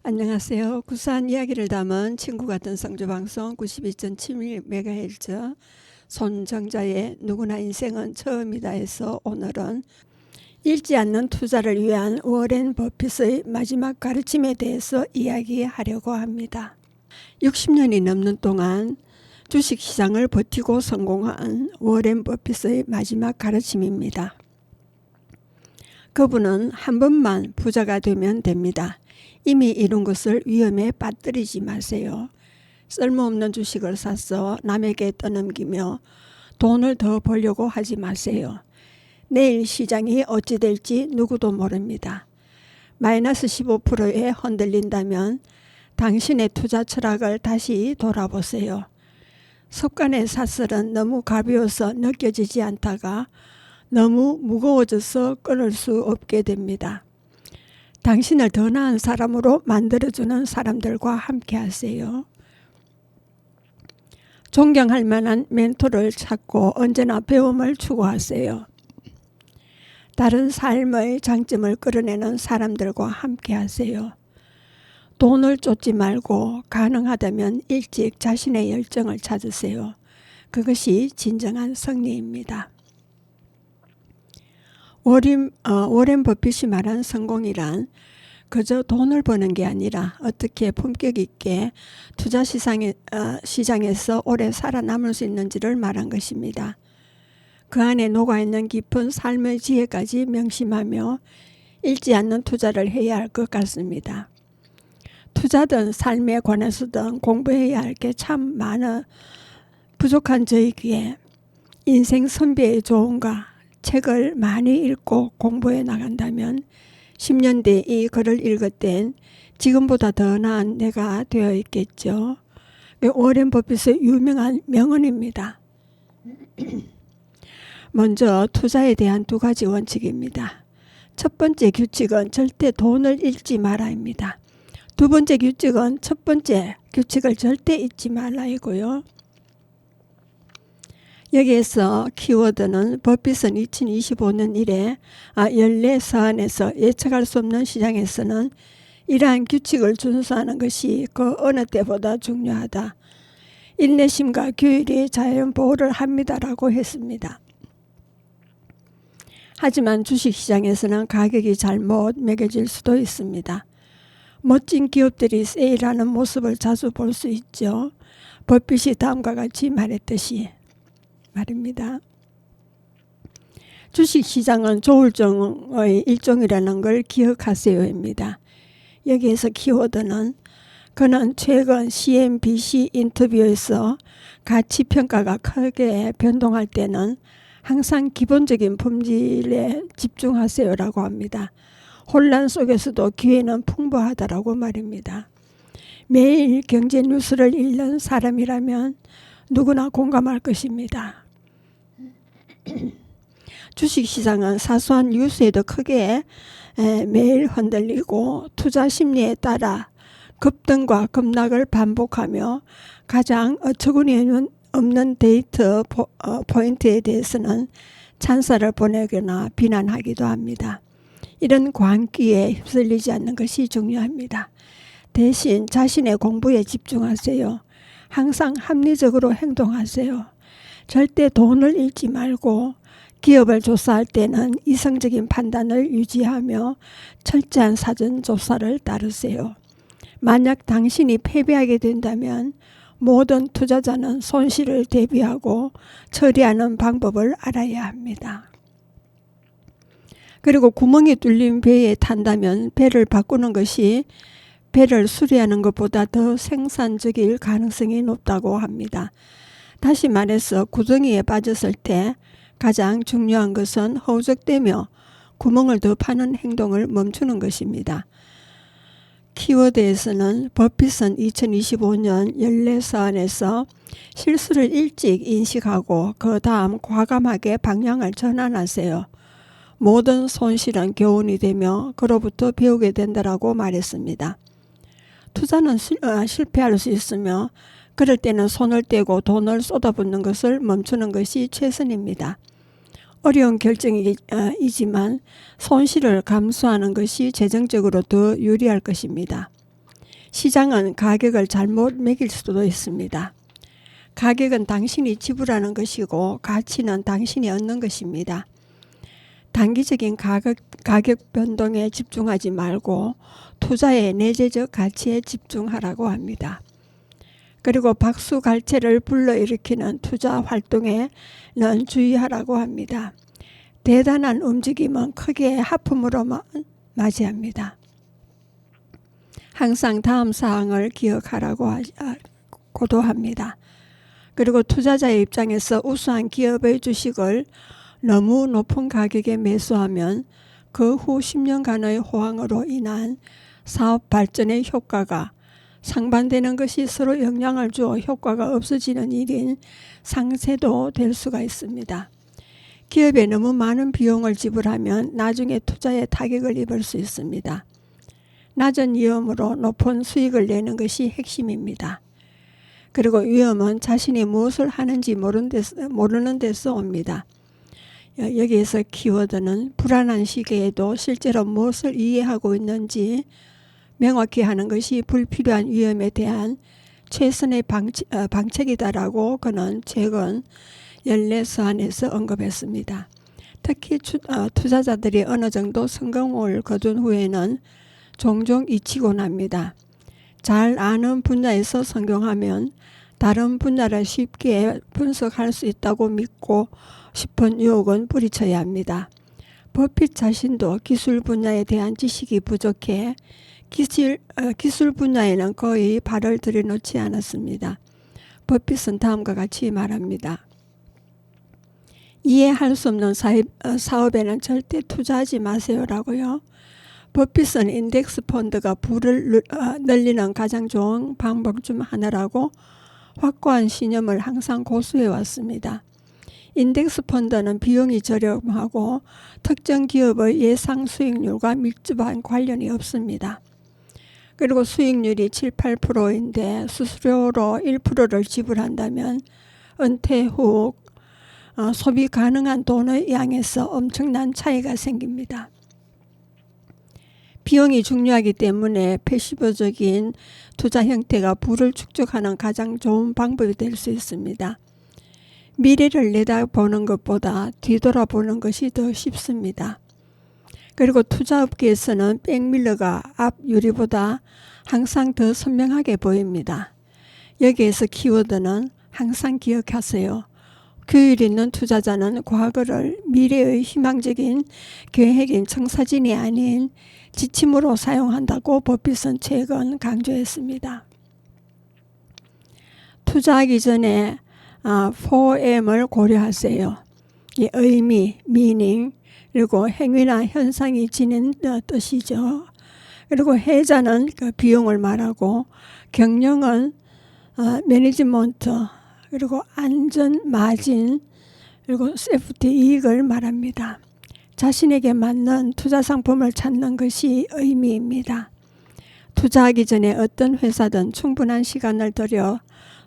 안녕하세요. 구수한 이야기를 담은 친구 같은 성주방송 92.71MHz 손정자의 누구나 인생은 처음이다에서 오늘은 잃지 않는 투자를 위한 워렌 버핏의 마지막 가르침에 대해서 이야기하려고 합니다. 60년이 넘는 동안 주식시장을 버티고 성공한 워렌 버핏의 마지막 가르침입니다. 그분은 한 번만 부자가 되면 됩니다. 이미 이룬 것을 위험에 빠뜨리지 마세요. 쓸모없는 주식을 사서 남에게 떠넘기며 돈을 더 벌려고 하지 마세요. 내일 시장이 어찌 될지 누구도 모릅니다. 마이너스 15%에 흔들린다면 당신의 투자 철학을 다시 돌아보세요. 습관의 사슬은 너무 가벼워서 느껴지지 않다가 너무 무거워져서 끊을 수 없게 됩니다. 당신을 더 나은 사람으로 만들어주는 사람들과 함께 하세요. 존경할 만한 멘토를 찾고 언제나 배움을 추구하세요. 다른 삶의 장점을 끌어내는 사람들과 함께 하세요. 돈을 쫓지 말고 가능하다면 일찍 자신의 열정을 찾으세요. 그것이 진정한 승리입니다. 워렌 버핏이 말한 성공이란 그저 돈을 버는 게 아니라 어떻게 품격 있게 투자 시장에서 오래 살아남을 수 있는지를 말한 것입니다. 그 안에 녹아있는 깊은 삶의 지혜까지 명심하며 잃지 않는 투자를 해야 할 것 같습니다. 투자든 삶에 관해서든 공부해야 할 게 참 많아 부족한 저에게 인생 선배의 조언과 책을 많이 읽고 공부해 나간다면 10년 뒤 이 글을 읽을 땐 지금보다 더 나은 내가 되어 있겠죠. 워렌 버핏의 유명한 명언입니다. 먼저 투자에 대한 두 가지 원칙입니다. 첫 번째 규칙은 절대 돈을 잃지 마라입니다. 두 번째 규칙은 첫 번째 규칙을 절대 잊지 말라이고요. 여기에서 키워드는 버핏은 2025년 이래 연례 서안에서 예측할 수 없는 시장에서는 이러한 규칙을 준수하는 것이 그 어느 때보다 중요하다. 인내심과 규율이 자연 보호를 합니다라고 했습니다. 하지만 주식시장에서는 가격이 잘못 매겨질 수도 있습니다. 멋진 기업들이 세일하는 모습을 자주 볼 수 있죠. 버핏이 다음과 같이 말했듯이 말입니다. 주식시장은 조울증의 일종이라는 걸 기억하세요입니다. 여기에서 키워드는 그는 최근 CNBC 인터뷰에서 가치평가가 크게 변동할 때는 항상 기본적인 품질에 집중하세요라고 합니다. 혼란 속에서도 기회는 풍부하다라고 말입니다. 매일 경제 뉴스를 읽는 사람이라면 누구나 공감할 것입니다. 주식시장은 사소한 뉴스에도 크게 매일 흔들리고 투자 심리에 따라 급등과 급락을 반복하며 가장 어처구니 없는 데이터 포인트에 대해서는 찬사를 보내거나 비난하기도 합니다. 이런 광기에 휩쓸리지 않는 것이 중요합니다. 대신 자신의 공부에 집중하세요. 항상 합리적으로 행동하세요. 절대 돈을 잃지 말고 기업을 조사할 때는 이성적인 판단을 유지하며 철저한 사전 조사를 따르세요. 만약 당신이 패배하게 된다면 모든 투자자는 손실을 대비하고 처리하는 방법을 알아야 합니다. 그리고 구멍이 뚫린 배에 탄다면 배를 바꾸는 것이 배를 수리하는 것보다 더 생산적일 가능성이 높다고 합니다. 다시 말해서 구덩이에 빠졌을 때 가장 중요한 것은 허우적대며 구멍을 더 파는 행동을 멈추는 것입니다. 키워드에서는 버핏은 2025년 연례 서안에서 실수를 일찍 인식하고 그 다음 과감하게 방향을 전환하세요. 모든 손실은 교훈이 되며 그로부터 배우게 된다라고 말했습니다. 투자는 실패할 수 있으며 그럴 때는 손을 떼고 돈을 쏟아붓는 것을 멈추는 것이 최선입니다. 어려운 결정이지만 손실을 감수하는 것이 재정적으로 더 유리할 것입니다. 시장은 가격을 잘못 매길 수도 있습니다. 가격은 당신이 지불하는 것이고 가치는 당신이 얻는 것입니다. 단기적인 가격 변동에 집중하지 말고 투자의 내재적 가치에 집중하라고 합니다. 그리고 박수갈채를 불러일으키는 투자 활동에는 주의하라고 합니다. 대단한 움직임은 크게 하품으로만 맞이합니다. 항상 다음 사항을 기억하라고 고도합니다. 그리고 투자자의 입장에서 우수한 기업의 주식을 너무 높은 가격에 매수하면 그 후 10년간의 호황으로 인한 사업 발전의 효과가 상반되는 것이 서로 영향을 주어 효과가 없어지는 일인 상쇄도 될 수가 있습니다. 기업에 너무 많은 비용을 지불하면 나중에 투자에 타격을 입을 수 있습니다. 낮은 위험으로 높은 수익을 내는 것이 핵심입니다. 그리고 위험은 자신이 무엇을 하는지 모르는 데서 옵니다. 여기에서 키워드는 불안한 시기에도 실제로 무엇을 이해하고 있는지 명확히 하는 것이 불필요한 위험에 대한 최선의 방책이다라고 그는 최근 14서한에서 언급했습니다. 특히 투자자들이 어느 정도 성공을 거둔 후에는 종종 잊히곤 합니다. 잘 아는 분야에서 성공하면 다른 분야를 쉽게 분석할 수 있다고 믿고 싶은 유혹은 뿌리쳐야 합니다. 버핏 자신도 기술 분야에 대한 지식이 부족해 기술 분야에는 거의 발을 들여놓지 않았습니다. 버핏은 다음과 같이 말합니다. 이해할 수 없는 사업에는 절대 투자하지 마세요라고요. 버핏은 인덱스 펀드가 부를 늘리는 가장 좋은 방법 중 하나라고 확고한 신념을 항상 고수해 왔습니다. 인덱스 펀드는 비용이 저렴하고 특정 기업의 예상 수익률과 밀접한 관련이 없습니다. 그리고 수익률이 7, 8%인데 수수료로 1%를 지불한다면 은퇴 후 소비 가능한 돈의 양에서 엄청난 차이가 생깁니다. 비용이 중요하기 때문에 패시브적인 투자 형태가 부를 축적하는 가장 좋은 방법이 될 수 있습니다. 미래를 내다보는 것보다 뒤돌아보는 것이 더 쉽습니다. 그리고 투자업계에서는 백밀러가 앞 유리보다 항상 더 선명하게 보입니다. 여기에서 키워드는 항상 기억하세요. 규율 있는 투자자는 과거를 미래의 희망적인 계획인 청사진이 아닌 지침으로 사용한다고 버핏은 최근 강조했습니다. 투자하기 전에 4M을 고려하세요. 이 의미, meaning, 그리고 행위나 현상이 지닌 뜻이죠. 그리고 해자는 그 비용을 말하고 경영은 매니지먼트, 그리고 안전, 마진, 그리고 세프티, 이익을 말합니다. 자신에게 맞는 투자 상품을 찾는 것이 의미입니다. 투자하기 전에 어떤 회사든 충분한 시간을 들여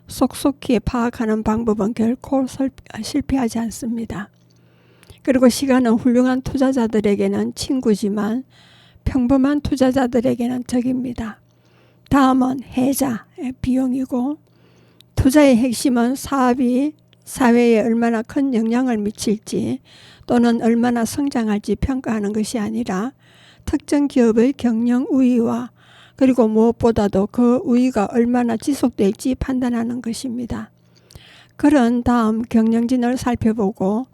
속속히 파악하는 방법은 결코 실패하지 않습니다. 그리고 시간은 훌륭한 투자자들에게는 친구지만 평범한 투자자들에게는 적입니다. 다음은 해자, 비용이고 투자의 핵심은 사업이 사회에 얼마나 큰 영향을 미칠지 또는 얼마나 성장할지 평가하는 것이 아니라 특정 기업의 경영 우위와 그리고 무엇보다도 그 우위가 얼마나 지속될지 판단하는 것입니다. 그런 다음 경영진을 살펴보고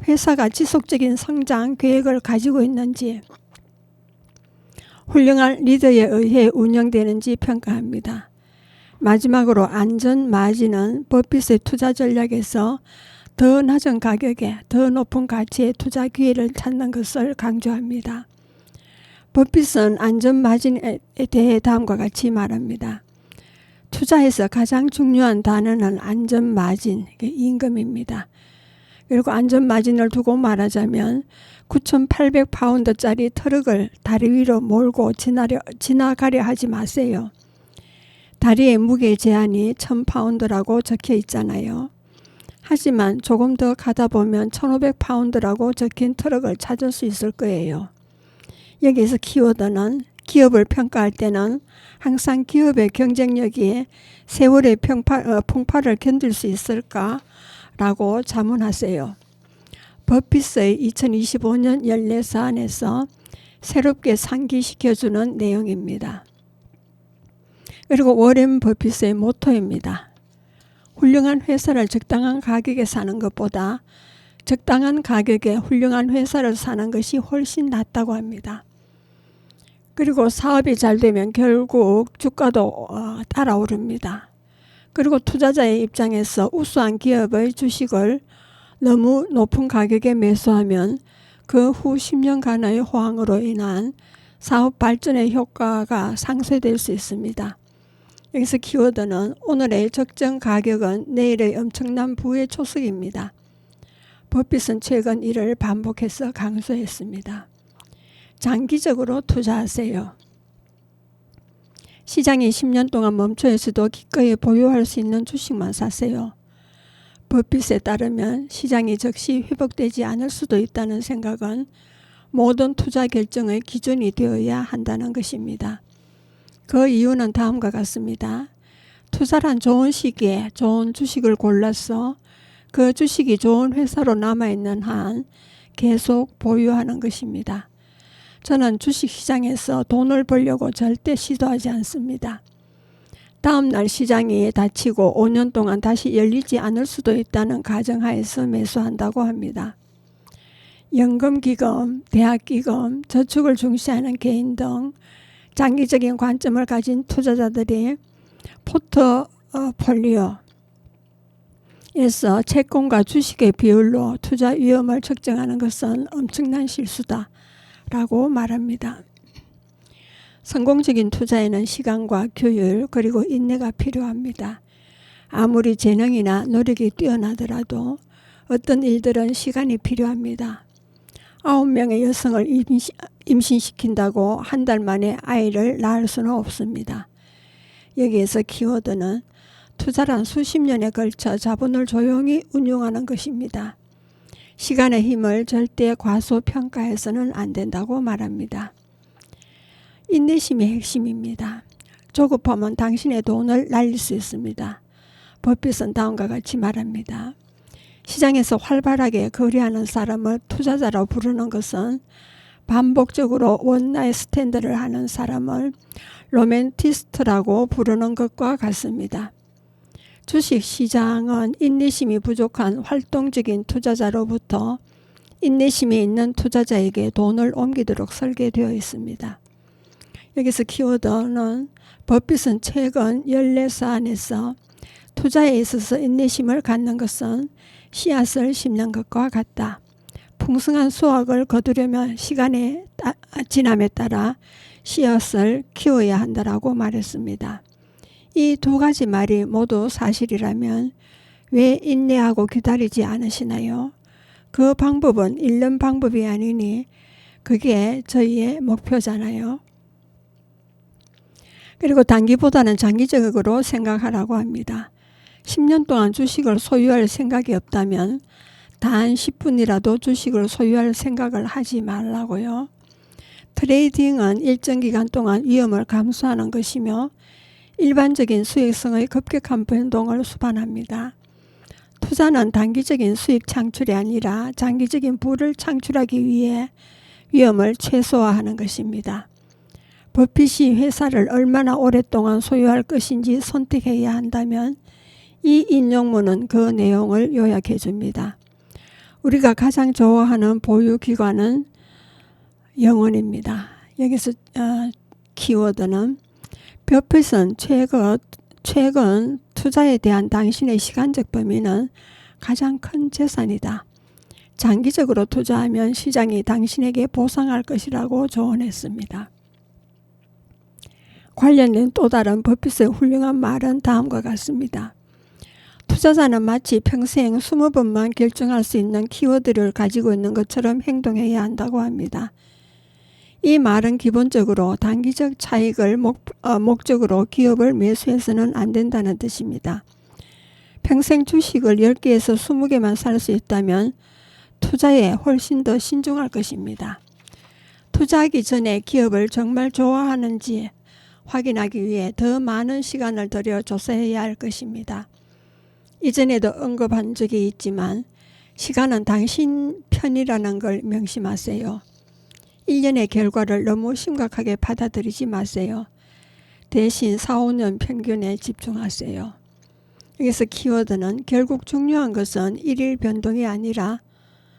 회사가 지속적인 성장 계획을 가지고 있는지 훌륭한 리더에 의해 운영되는지 평가합니다. 마지막으로 안전 마진은 버핏의 투자 전략에서 더 낮은 가격에 더 높은 가치의 투자 기회를 찾는 것을 강조합니다. 버핏은 안전 마진에 대해 다음과 같이 말합니다. 투자에서 가장 중요한 단어는 안전 마진, 임금입니다. 그리고 안전 마진을 두고 말하자면 9,800파운드짜리 트럭을 다리 위로 몰고 지나가려 하지 마세요. 다리의 무게 제한이 1,000파운드라고 적혀 있잖아요. 하지만 조금 더 가다 보면 1,500파운드라고 적힌 트럭을 찾을 수 있을 거예요. 여기서 키워드는 기업을 평가할 때는 항상 기업의 경쟁력이 세월의 풍파를 견딜 수 있을까? 라고 자문하세요. 버핏의 2025년 연례 사안에서 새롭게 상기시켜주는 내용입니다. 그리고 워렌 버핏의 모토입니다. 훌륭한 회사를 적당한 가격에 사는 것보다 적당한 가격에 훌륭한 회사를 사는 것이 훨씬 낫다고 합니다. 그리고 사업이 잘 되면 결국 주가도 따라오릅니다. 그리고 투자자의 입장에서 우수한 기업의 주식을 너무 높은 가격에 매수하면 그 후 10년간의 호황으로 인한 사업 발전의 효과가 상쇄될 수 있습니다. 여기서 키워드는 오늘의 적정 가격은 내일의 엄청난 부의 초석입니다. 버핏은 최근 이를 반복해서 강조했습니다. 장기적으로 투자하세요. 시장이 10년 동안 멈춰 있어도 기꺼이 보유할 수 있는 주식만 사세요. 버핏에 따르면 시장이 즉시 회복되지 않을 수도 있다는 생각은 모든 투자 결정의 기준이 되어야 한다는 것입니다. 그 이유는 다음과 같습니다. 투자란 좋은 시기에 좋은 주식을 골라서 그 주식이 좋은 회사로 남아있는 한 계속 보유하는 것입니다. 저는 주식시장에서 돈을 벌려고 절대 시도하지 않습니다. 다음날 시장이 닫히고 5년 동안 다시 열리지 않을 수도 있다는 가정하에서 매수한다고 합니다. 연금기금, 대학기금, 저축을 중시하는 개인 등 장기적인 관점을 가진 투자자들이 포트폴리오에서 채권과 주식의 비율로 투자 위험을 측정하는 것은 엄청난 실수다 라고 말합니다. 성공적인 투자에는 시간과 규율 그리고 인내가 필요합니다. 아무리 재능이나 노력이 뛰어나더라도 어떤 일들은 시간이 필요합니다. 9명의 여성을 임신시킨다고 한 달 만에 아이를 낳을 수는 없습니다. 여기에서 키워드는 투자란 수십 년에 걸쳐 자본을 조용히 운용하는 것입니다. 시간의 힘을 절대 과소평가해서는 안 된다고 말합니다. 인내심이 핵심입니다. 조급하면 당신의 돈을 날릴 수 있습니다. 버핏은 다음과 같이 말합니다. 시장에서 활발하게 거래하는 사람을 투자자로 부르는 것은 반복적으로 원나잇 스탠드를 하는 사람을 로맨티스트라고 부르는 것과 같습니다. 주식시장은 인내심이 부족한 활동적인 투자자로부터 인내심이 있는 투자자에게 돈을 옮기도록 설계되어 있습니다. 여기서 키워드는 버핏은 최근 연례 사안에서 투자에 있어서 인내심을 갖는 것은 씨앗을 심는 것과 같다. 풍성한 수확을 거두려면 시간의 지남에 따라 씨앗을 키워야 한다라고 말했습니다. 이 두 가지 말이 모두 사실이라면 왜 인내하고 기다리지 않으시나요? 그 방법은 잃는 방법이 아니니 그게 저희의 목표잖아요. 그리고 단기보다는 장기적으로 생각하라고 합니다. 10년 동안 주식을 소유할 생각이 없다면 단 10분이라도 주식을 소유할 생각을 하지 말라고요. 트레이딩은 일정 기간 동안 위험을 감수하는 것이며 일반적인 수익성의 급격한 변동을 수반합니다. 투자는 단기적인 수익 창출이 아니라 장기적인 부를 창출하기 위해 위험을 최소화하는 것입니다. 버핏이 회사를 얼마나 오랫동안 소유할 것인지 선택해야 한다면 이 인용문은 그 내용을 요약해 줍니다. 우리가 가장 좋아하는 보유기관은 영원입니다. 여기서 키워드는 버핏은 최근 투자에 대한 당신의 시간적 범위는 가장 큰 재산이다. 장기적으로 투자하면 시장이 당신에게 보상할 것이라고 조언했습니다. 관련된 또 다른 버핏의 훌륭한 말은 다음과 같습니다. 투자자는 마치 평생 20번만 결정할 수 있는 키워드를 가지고 있는 것처럼 행동해야 한다고 합니다. 이 말은 기본적으로 단기적 차익을 목적으로 기업을 매수해서는 안 된다는 뜻입니다. 평생 주식을 10개에서 20개만 살 수 있다면 투자에 훨씬 더 신중할 것입니다. 투자하기 전에 기업을 정말 좋아하는지 확인하기 위해 더 많은 시간을 들여 조사해야 할 것입니다. 이전에도 언급한 적이 있지만 시간은 당신 편이라는 걸 명심하세요. 일련의 결과를 너무 심각하게 받아들이지 마세요. 대신 4, 5년 평균에 집중하세요. 여기서 키워드는 결국 중요한 것은 일일 변동이 아니라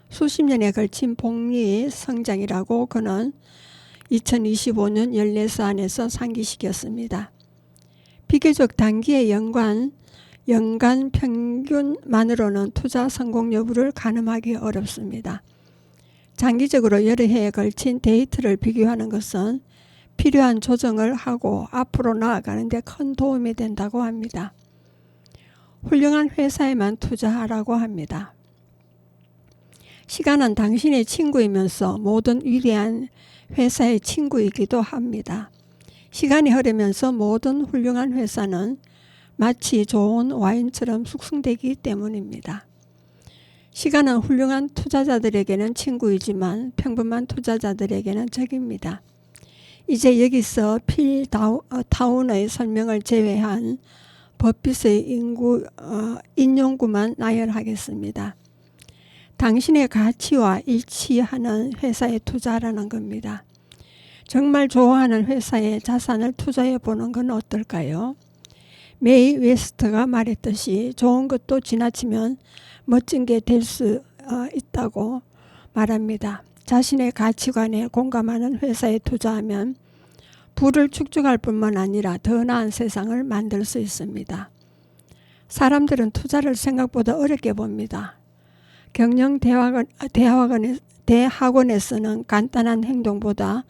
수십 년에 걸친 복리 성장이라고 그는 2025년 14서안에서 상기시켰습니다. 비교적 단기의 연간 평균만으로는 투자 성공 여부를 가늠하기 어렵습니다. 장기적으로 여러 해에 걸친 데이터를 비교하는 것은 필요한 조정을 하고 앞으로 나아가는 데 큰 도움이 된다고 합니다. 훌륭한 회사에만 투자하라고 합니다. 시간은 당신의 친구이면서 모든 위대한 회사의 친구이기도 합니다. 시간이 흐르면서 모든 훌륭한 회사는 마치 좋은 와인처럼 숙성되기 때문입니다. 시간은 훌륭한 투자자들에게는 친구이지만 평범한 투자자들에게는 적입니다. 이제 여기서 필 타운의 설명을 제외한 버핏의 인용구만 나열하겠습니다. 당신의 가치와 일치하는 회사에 투자하라는 겁니다. 정말 좋아하는 회사에 자산을 투자해 보는 건 어떨까요? 메이 웨스트가 말했듯이 좋은 것도 지나치면 멋진 게 될 수 있다고 말합니다. 자신의 가치관에 공감하는 회사에 투자하면 부를 축적할 뿐만 아니라 더 나은 세상을 만들 수 있습니다. 사람들은 투자를 생각보다 어렵게 봅니다. 경영 대학원에서는 간단한 행동보다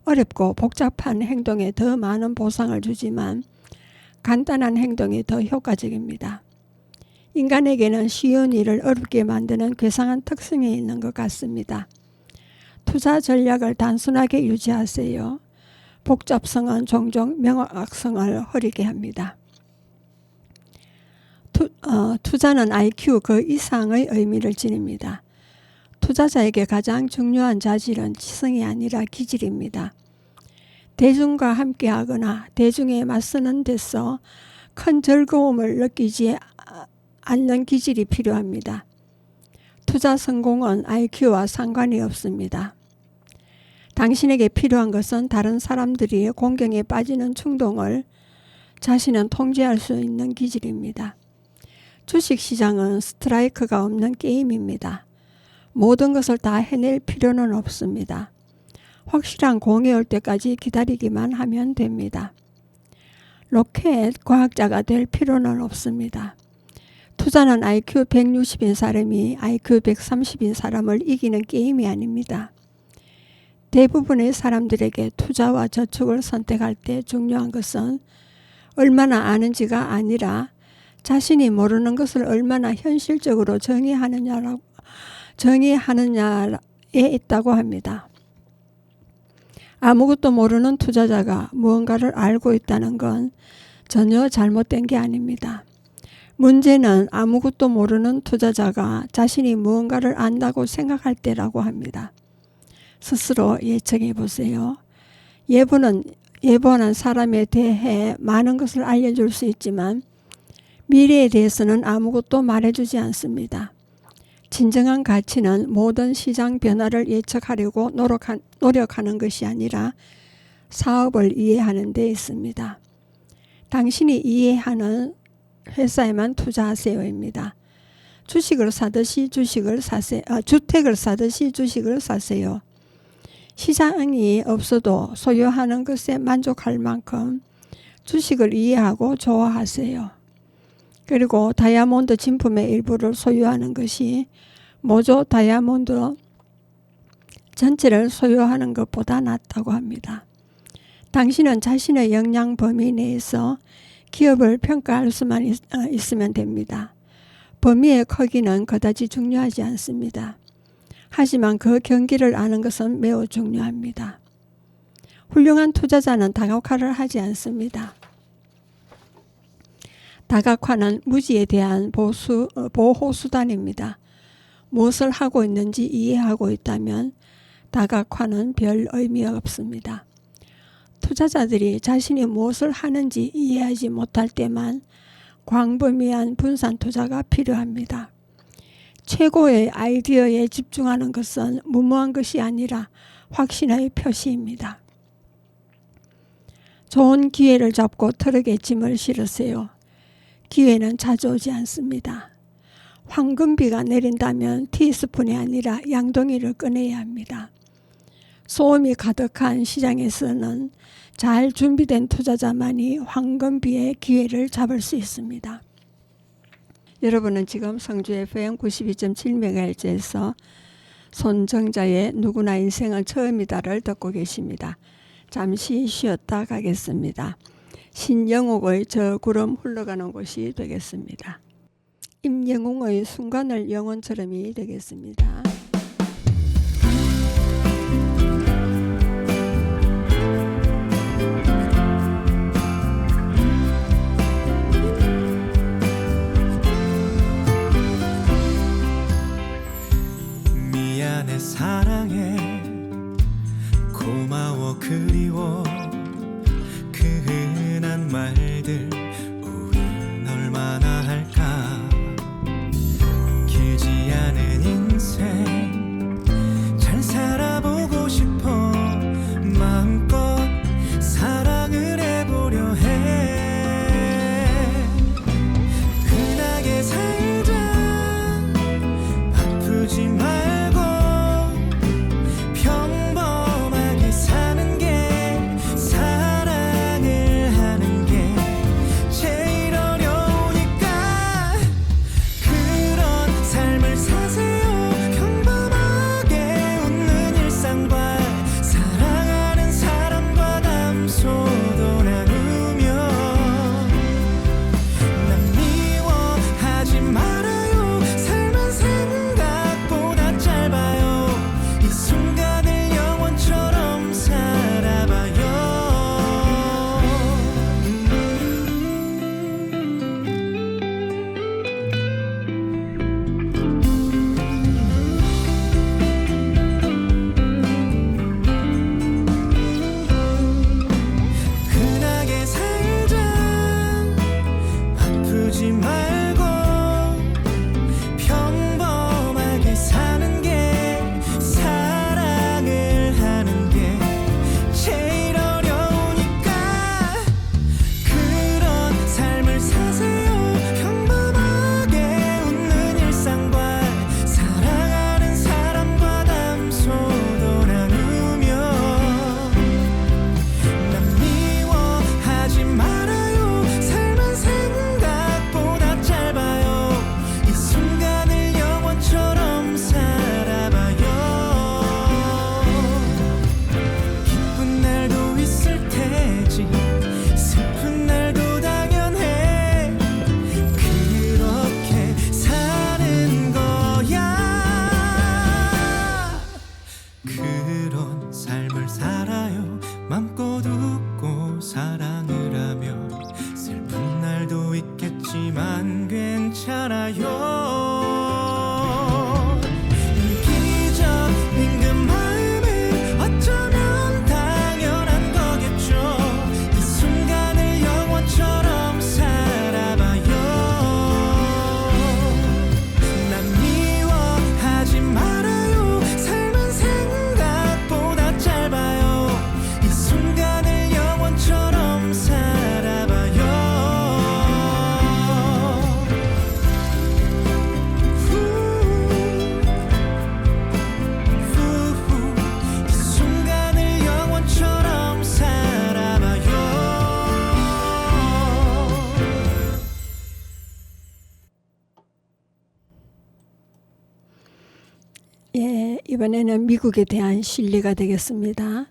어렵고 복잡한 행동에 더 많은 보상을 주지만 간단한 행동이 더 효과적입니다. 인간에게는 쉬운 일을 어렵게 만드는 괴상한 특성이 있는 것 같습니다. 투자 전략을 단순하게 유지하세요. 복잡성은 종종 명확성을 흐리게 합니다. 투자는 IQ 그 이상의 의미를 지닙니다. 투자자에게 가장 중요한 자질은 지성이 아니라 기질입니다. 대중과 함께하거나 대중에 맞서는 데서 큰 즐거움을 느끼지 않는 기질이 필요합니다. 투자 성공은 IQ와 상관이 없습니다. 당신에게 필요한 것은 다른 사람들이 공경에 빠지는 충동을 자신은 통제할 수 있는 기질입니다. 주식시장은 스트라이크가 없는 게임입니다. 모든 것을 다 해낼 필요는 없습니다. 확실한 공이 올 때까지 기다리기만 하면 됩니다. 로켓 과학자가 될 필요는 없습니다. 투자는 IQ 160인 사람이 IQ 130인 사람을 이기는 게임이 아닙니다. 대부분의 사람들에게 투자와 저축을 선택할 때 중요한 것은 얼마나 아는지가 아니라 자신이 모르는 것을 얼마나 현실적으로 정의하느냐에 있다고 합니다. 아무것도 모르는 투자자가 무언가를 알고 있다는 건 전혀 잘못된 게 아닙니다. 문제는 아무것도 모르는 투자자가 자신이 무언가를 안다고 생각할 때라고 합니다. 스스로 예측해 보세요. 예보는 사람에 대해 많은 것을 알려줄 수 있지만 미래에 대해서는 아무것도 말해주지 않습니다. 진정한 가치는 모든 시장 변화를 예측하려고 노력하는 것이 아니라 사업을 이해하는 데 있습니다. 당신이 이해하는 회사에만 투자하세요입니다. 주택을 사듯이 주식을 사세요. 시장이 없어도 소유하는 것에 만족할 만큼 주식을 이해하고 좋아하세요. 그리고 다이아몬드 진품의 일부를 소유하는 것이 모조 다이아몬드 전체를 소유하는 것보다 낫다고 합니다. 당신은 자신의 역량 범위 내에서 기업을 평가할 수만 있으면 됩니다. 범위의 크기는 그다지 중요하지 않습니다. 하지만 그 경기를 아는 것은 매우 중요합니다. 훌륭한 투자자는 다각화를 하지 않습니다. 다각화는 무지에 대한 보호수단입니다. 무엇을 하고 있는지 이해하고 있다면 다각화는 별 의미 없습니다. 투자자들이 자신이 무엇을 하는지 이해하지 못할 때만 광범위한 분산 투자가 필요합니다. 최고의 아이디어에 집중하는 것은 무모한 것이 아니라 확신의 표시입니다. 좋은 기회를 잡고 트럭에 짐을 실으세요. 기회는 자주 오지 않습니다. 황금비가 내린다면 티스푼이 아니라 양동이를 꺼내야 합니다. 소음이 가득한 시장에서는 잘 준비된 투자자만이 황금비의 기회를 잡을 수 있습니다. 여러분은 지금 성주 FM 92.7MHz에서 손정자의 누구나 인생은 처음이다를 듣고 계십니다. 잠시 쉬었다 가겠습니다. 신영옥의 저 구름 흘러가는 곳이 되겠습니다. 임영웅의 순간을 영혼처럼이 되겠습니다. 미안해 사랑해 고마워 그리워 그 흔한 말들 우린 얼마나 할까 길지 않은 인생 잘 살아보고 싶어 마음껏 사랑을 해보려 해 흔하게 살자 아프지 말고 평범하게 사는 게 사랑을 하는 게 제일 어려우니까 그런 삶을 사세요 평범하게 웃는 일상과 사랑하는 사람과 담소도 나누며 난 미워하지 말아요 삶은 생각보다 짧아요 이 순간을 영원처럼 살아봐요 흔하게 살자 아프지 말고 평범하게 사는 게 사랑을 하는 게 제일 어려우니까 그런 삶을 사세요 평범하게 웃는 일상과 사랑하는 사람과 담소도 나누며 난 미워하지 말아요 삶은 생각보다 짧아요 이 순간을 영원처럼 살아봐요 기쁜 날도 있을 테지 슬픈 날도 당연해 그렇게 사는 거야 그런 삶을 살아요 맘껏 웃고 사랑을 하며 슬픈 날도 있겠지만 괜찮아요 이기적인 그 마음은 어쩌면 당연한 거겠죠 이 순간을 영원처럼 살아봐요 난 미워하지 말아요 삶은 생각보다 짧아요 이 순간을 영원처럼 살아봐요 이 순간을 영원처럼 살아봐요 예, 이번에는 미국에 대한 신뢰가 되겠습니다.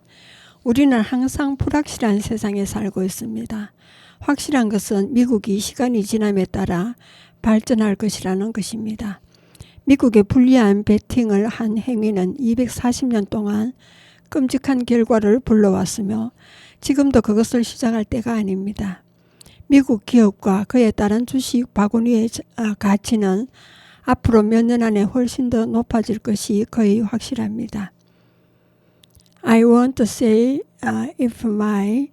우리는 항상 불확실한 세상에 살고 있습니다. 확실한 것은 미국이 시간이 지남에 따라 발전할 것이라는 것입니다. 미국의 불리한 베팅을 한 행위는 240년 동안 끔찍한 결과를 불러왔으며 지금도 그것을 시작할 때가 아닙니다. 미국 기업과 그에 따른 주식 바구니의 가치는 앞으로 몇 년 안에 훨씬 더 높아질 것이 거의 확실합니다. I want to say if my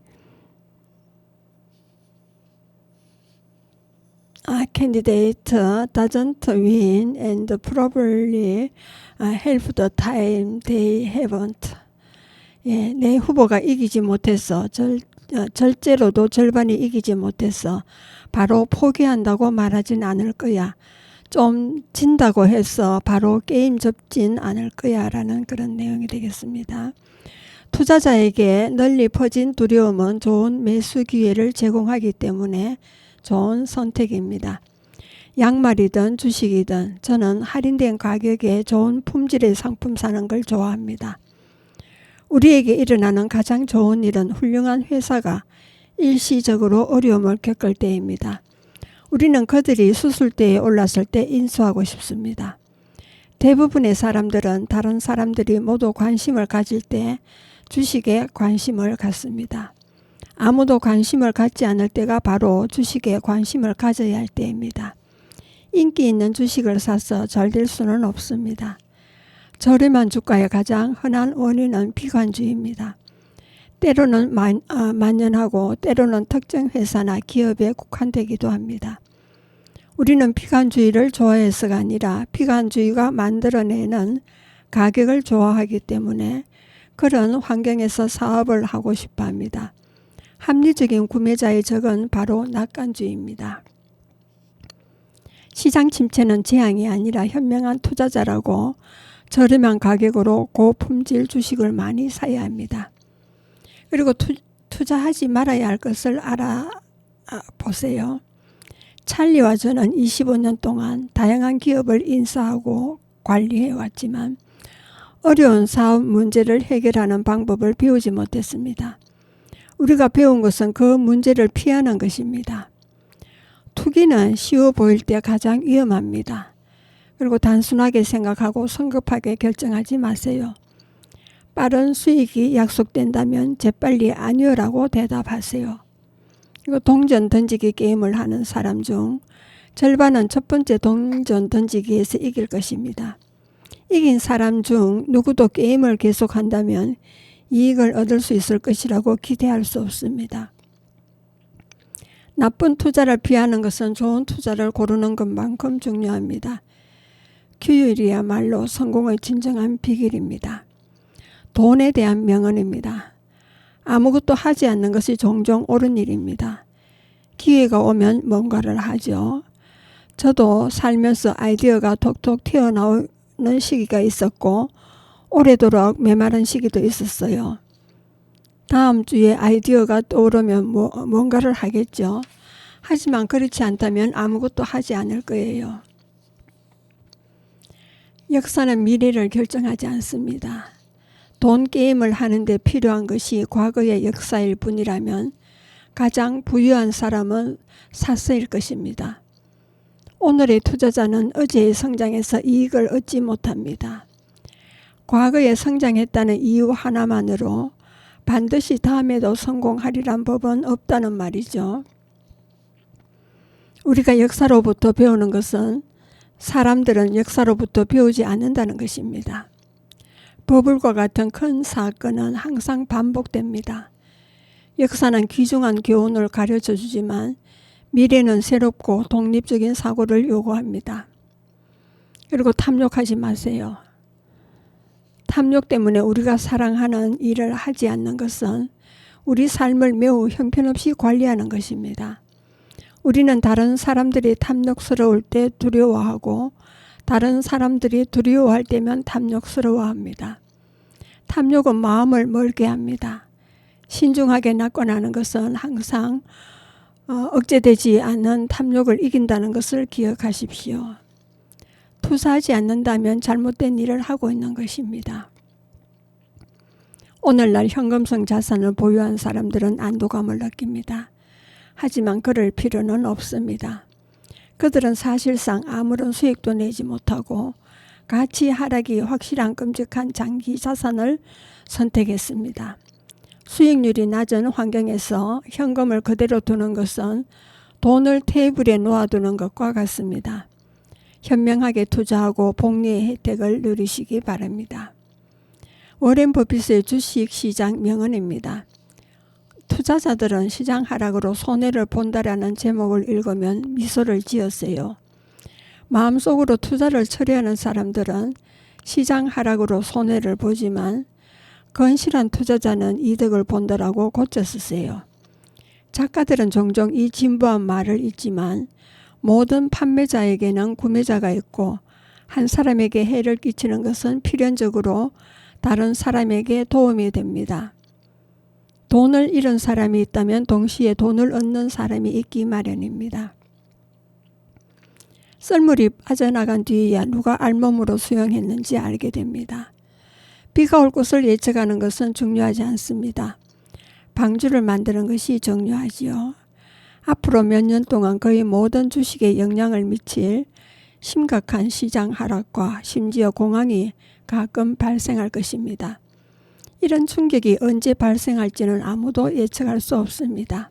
candidate doesn't win and probably half the time they haven't. 예, 내 후보가 이기지 못해서 절제로도 절반이 이기지 못해서 바로 포기한다고 말하진 않을 거야. 좀 진다고 해서 바로 게임 접진 않을 거야 라는 그런 내용이 되겠습니다. 투자자에게 널리 퍼진 두려움은 좋은 매수 기회를 제공하기 때문에 좋은 선택입니다. 양말이든 주식이든 저는 할인된 가격에 좋은 품질의 상품 사는 걸 좋아합니다. 우리에게 일어나는 가장 좋은 일은 훌륭한 회사가 일시적으로 어려움을 겪을 때입니다. 우리는 그들이 수술대에 올랐을 때 인수하고 싶습니다. 대부분의 사람들은 다른 사람들이 모두 관심을 가질 때 주식에 관심을 갖습니다. 아무도 관심을 갖지 않을 때가 바로 주식에 관심을 가져야 할 때입니다. 인기 있는 주식을 사서 잘 될 수는 없습니다. 저렴한 주가의 가장 흔한 원인은 비관주의입니다. 때로는 만연하고 때로는 특정 회사나 기업에 국한되기도 합니다. 우리는 비관주의를 좋아해서가 아니라 비관주의가 만들어내는 가격을 좋아하기 때문에 그런 환경에서 사업을 하고 싶어 합니다. 합리적인 구매자의 적은 바로 낙관주의입니다. 시장 침체는 재앙이 아니라 현명한 투자자라고 저렴한 가격으로 고품질 주식을 많이 사야 합니다. 그리고 투자하지 말아야 할 것을 알아보세요. 찰리와 저는 25년 동안 다양한 기업을 인수하고 관리해왔지만 어려운 사업 문제를 해결하는 방법을 배우지 못했습니다. 우리가 배운 것은 그 문제를 피하는 것입니다. 투기는 쉬워 보일 때 가장 위험합니다. 그리고 단순하게 생각하고 성급하게 결정하지 마세요. 빠른 수익이 약속된다면 재빨리 아니요라고 대답하세요. 그리고 동전 던지기 게임을 하는 사람 중 절반은 첫 번째 동전 던지기에서 이길 것입니다. 이긴 사람 중 누구도 게임을 계속한다면 이익을 얻을 수 있을 것이라고 기대할 수 없습니다. 나쁜 투자를 피하는 것은 좋은 투자를 고르는 것만큼 중요합니다. 규율이야말로 성공의 진정한 비결입니다. 돈에 대한 명언입니다. 아무것도 하지 않는 것이 종종 옳은 일입니다. 기회가 오면 뭔가를 하죠. 저도 살면서 아이디어가 톡톡 튀어나오는 시기가 있었고 오래도록 메마른 시기도 있었어요. 다음 주에 아이디어가 떠오르면 뭔가를 하겠죠. 하지만 그렇지 않다면 아무것도 하지 않을 거예요. 역사는 미래를 결정하지 않습니다. 돈 게임을 하는데 필요한 것이 과거의 역사일 뿐이라면 가장 부유한 사람은 사스일 것입니다. 오늘의 투자자는 어제의 성장에서 이익을 얻지 못합니다. 과거에 성장했다는 이유 하나만으로 반드시 다음에도 성공하리란 법은 없다는 말이죠. 우리가 역사로부터 배우는 것은 사람들은 역사로부터 배우지 않는다는 것입니다. 버블과 같은 큰 사건은 항상 반복됩니다. 역사는 귀중한 교훈을 가르쳐 주지만 미래는 새롭고 독립적인 사고를 요구합니다. 그리고 탐욕하지 마세요. 탐욕 때문에 우리가 사랑하는 일을 하지 않는 것은 우리 삶을 매우 형편없이 관리하는 것입니다. 우리는 다른 사람들이 탐욕스러울 때 두려워하고 다른 사람들이 두려워할 때면 탐욕스러워합니다. 탐욕은 마음을 멀게 합니다. 신중하게 낙관하는 것은 항상 억제되지 않는 탐욕을 이긴다는 것을 기억하십시오. 투자하지 않는다면 잘못된 일을 하고 있는 것입니다. 오늘날 현금성 자산을 보유한 사람들은 안도감을 느낍니다. 하지만 그럴 필요는 없습니다. 그들은 사실상 아무런 수익도 내지 못하고 가치 하락이 확실한 끔찍한 장기 자산을 선택했습니다. 수익률이 낮은 환경에서 현금을 그대로 두는 것은 돈을 테이블에 놓아두는 것과 같습니다. 현명하게 투자하고 복리의 혜택을 누리시기 바랍니다. 워렌 버핏의 주식시장 명언입니다. 투자자들은 시장 하락으로 손해를 본다라는 제목을 읽으면 미소를 지었어요. 마음속으로 투자를 처리하는 사람들은 시장 하락으로 손해를 보지만 건실한 투자자는 이득을 본다라고 고쳐 쓰세요. 작가들은 종종 이 진부한 말을 읽지만 모든 판매자에게는 구매자가 있고 한 사람에게 해를 끼치는 것은 필연적으로 다른 사람에게 도움이 됩니다. 돈을 잃은 사람이 있다면 동시에 돈을 얻는 사람이 있기 마련입니다. 썰물이 빠져나간 뒤에야 누가 알몸으로 수영했는지 알게 됩니다. 비가 올 것을 예측하는 것은 중요하지 않습니다. 방주를 만드는 것이 중요하지요. 앞으로 몇 년 동안 거의 모든 주식에 영향을 미칠 심각한 시장 하락과 심지어 공황이 가끔 발생할 것입니다. 이런 충격이 언제 발생할지는 아무도 예측할 수 없습니다.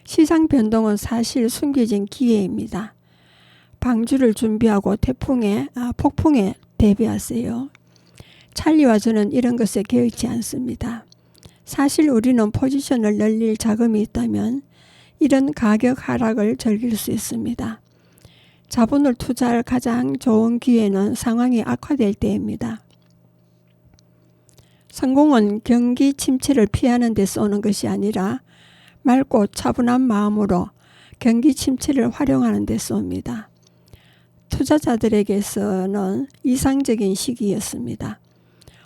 시장 변동은 사실 숨겨진 기회입니다. 방주를 준비하고 폭풍에 대비하세요. 찰리와 저는 이런 것에 개의치 않습니다. 사실 우리는 포지션을 늘릴 자금이 있다면 이런 가격 하락을 즐길 수 있습니다. 자본을 투자할 가장 좋은 기회는 상황이 악화될 때입니다. 성공은 경기 침체를 피하는 데서 오는 것이 아니라 맑고 차분한 마음으로 경기 침체를 활용하는 데서 옵니다. 투자자들에게서는 이상적인 시기였습니다.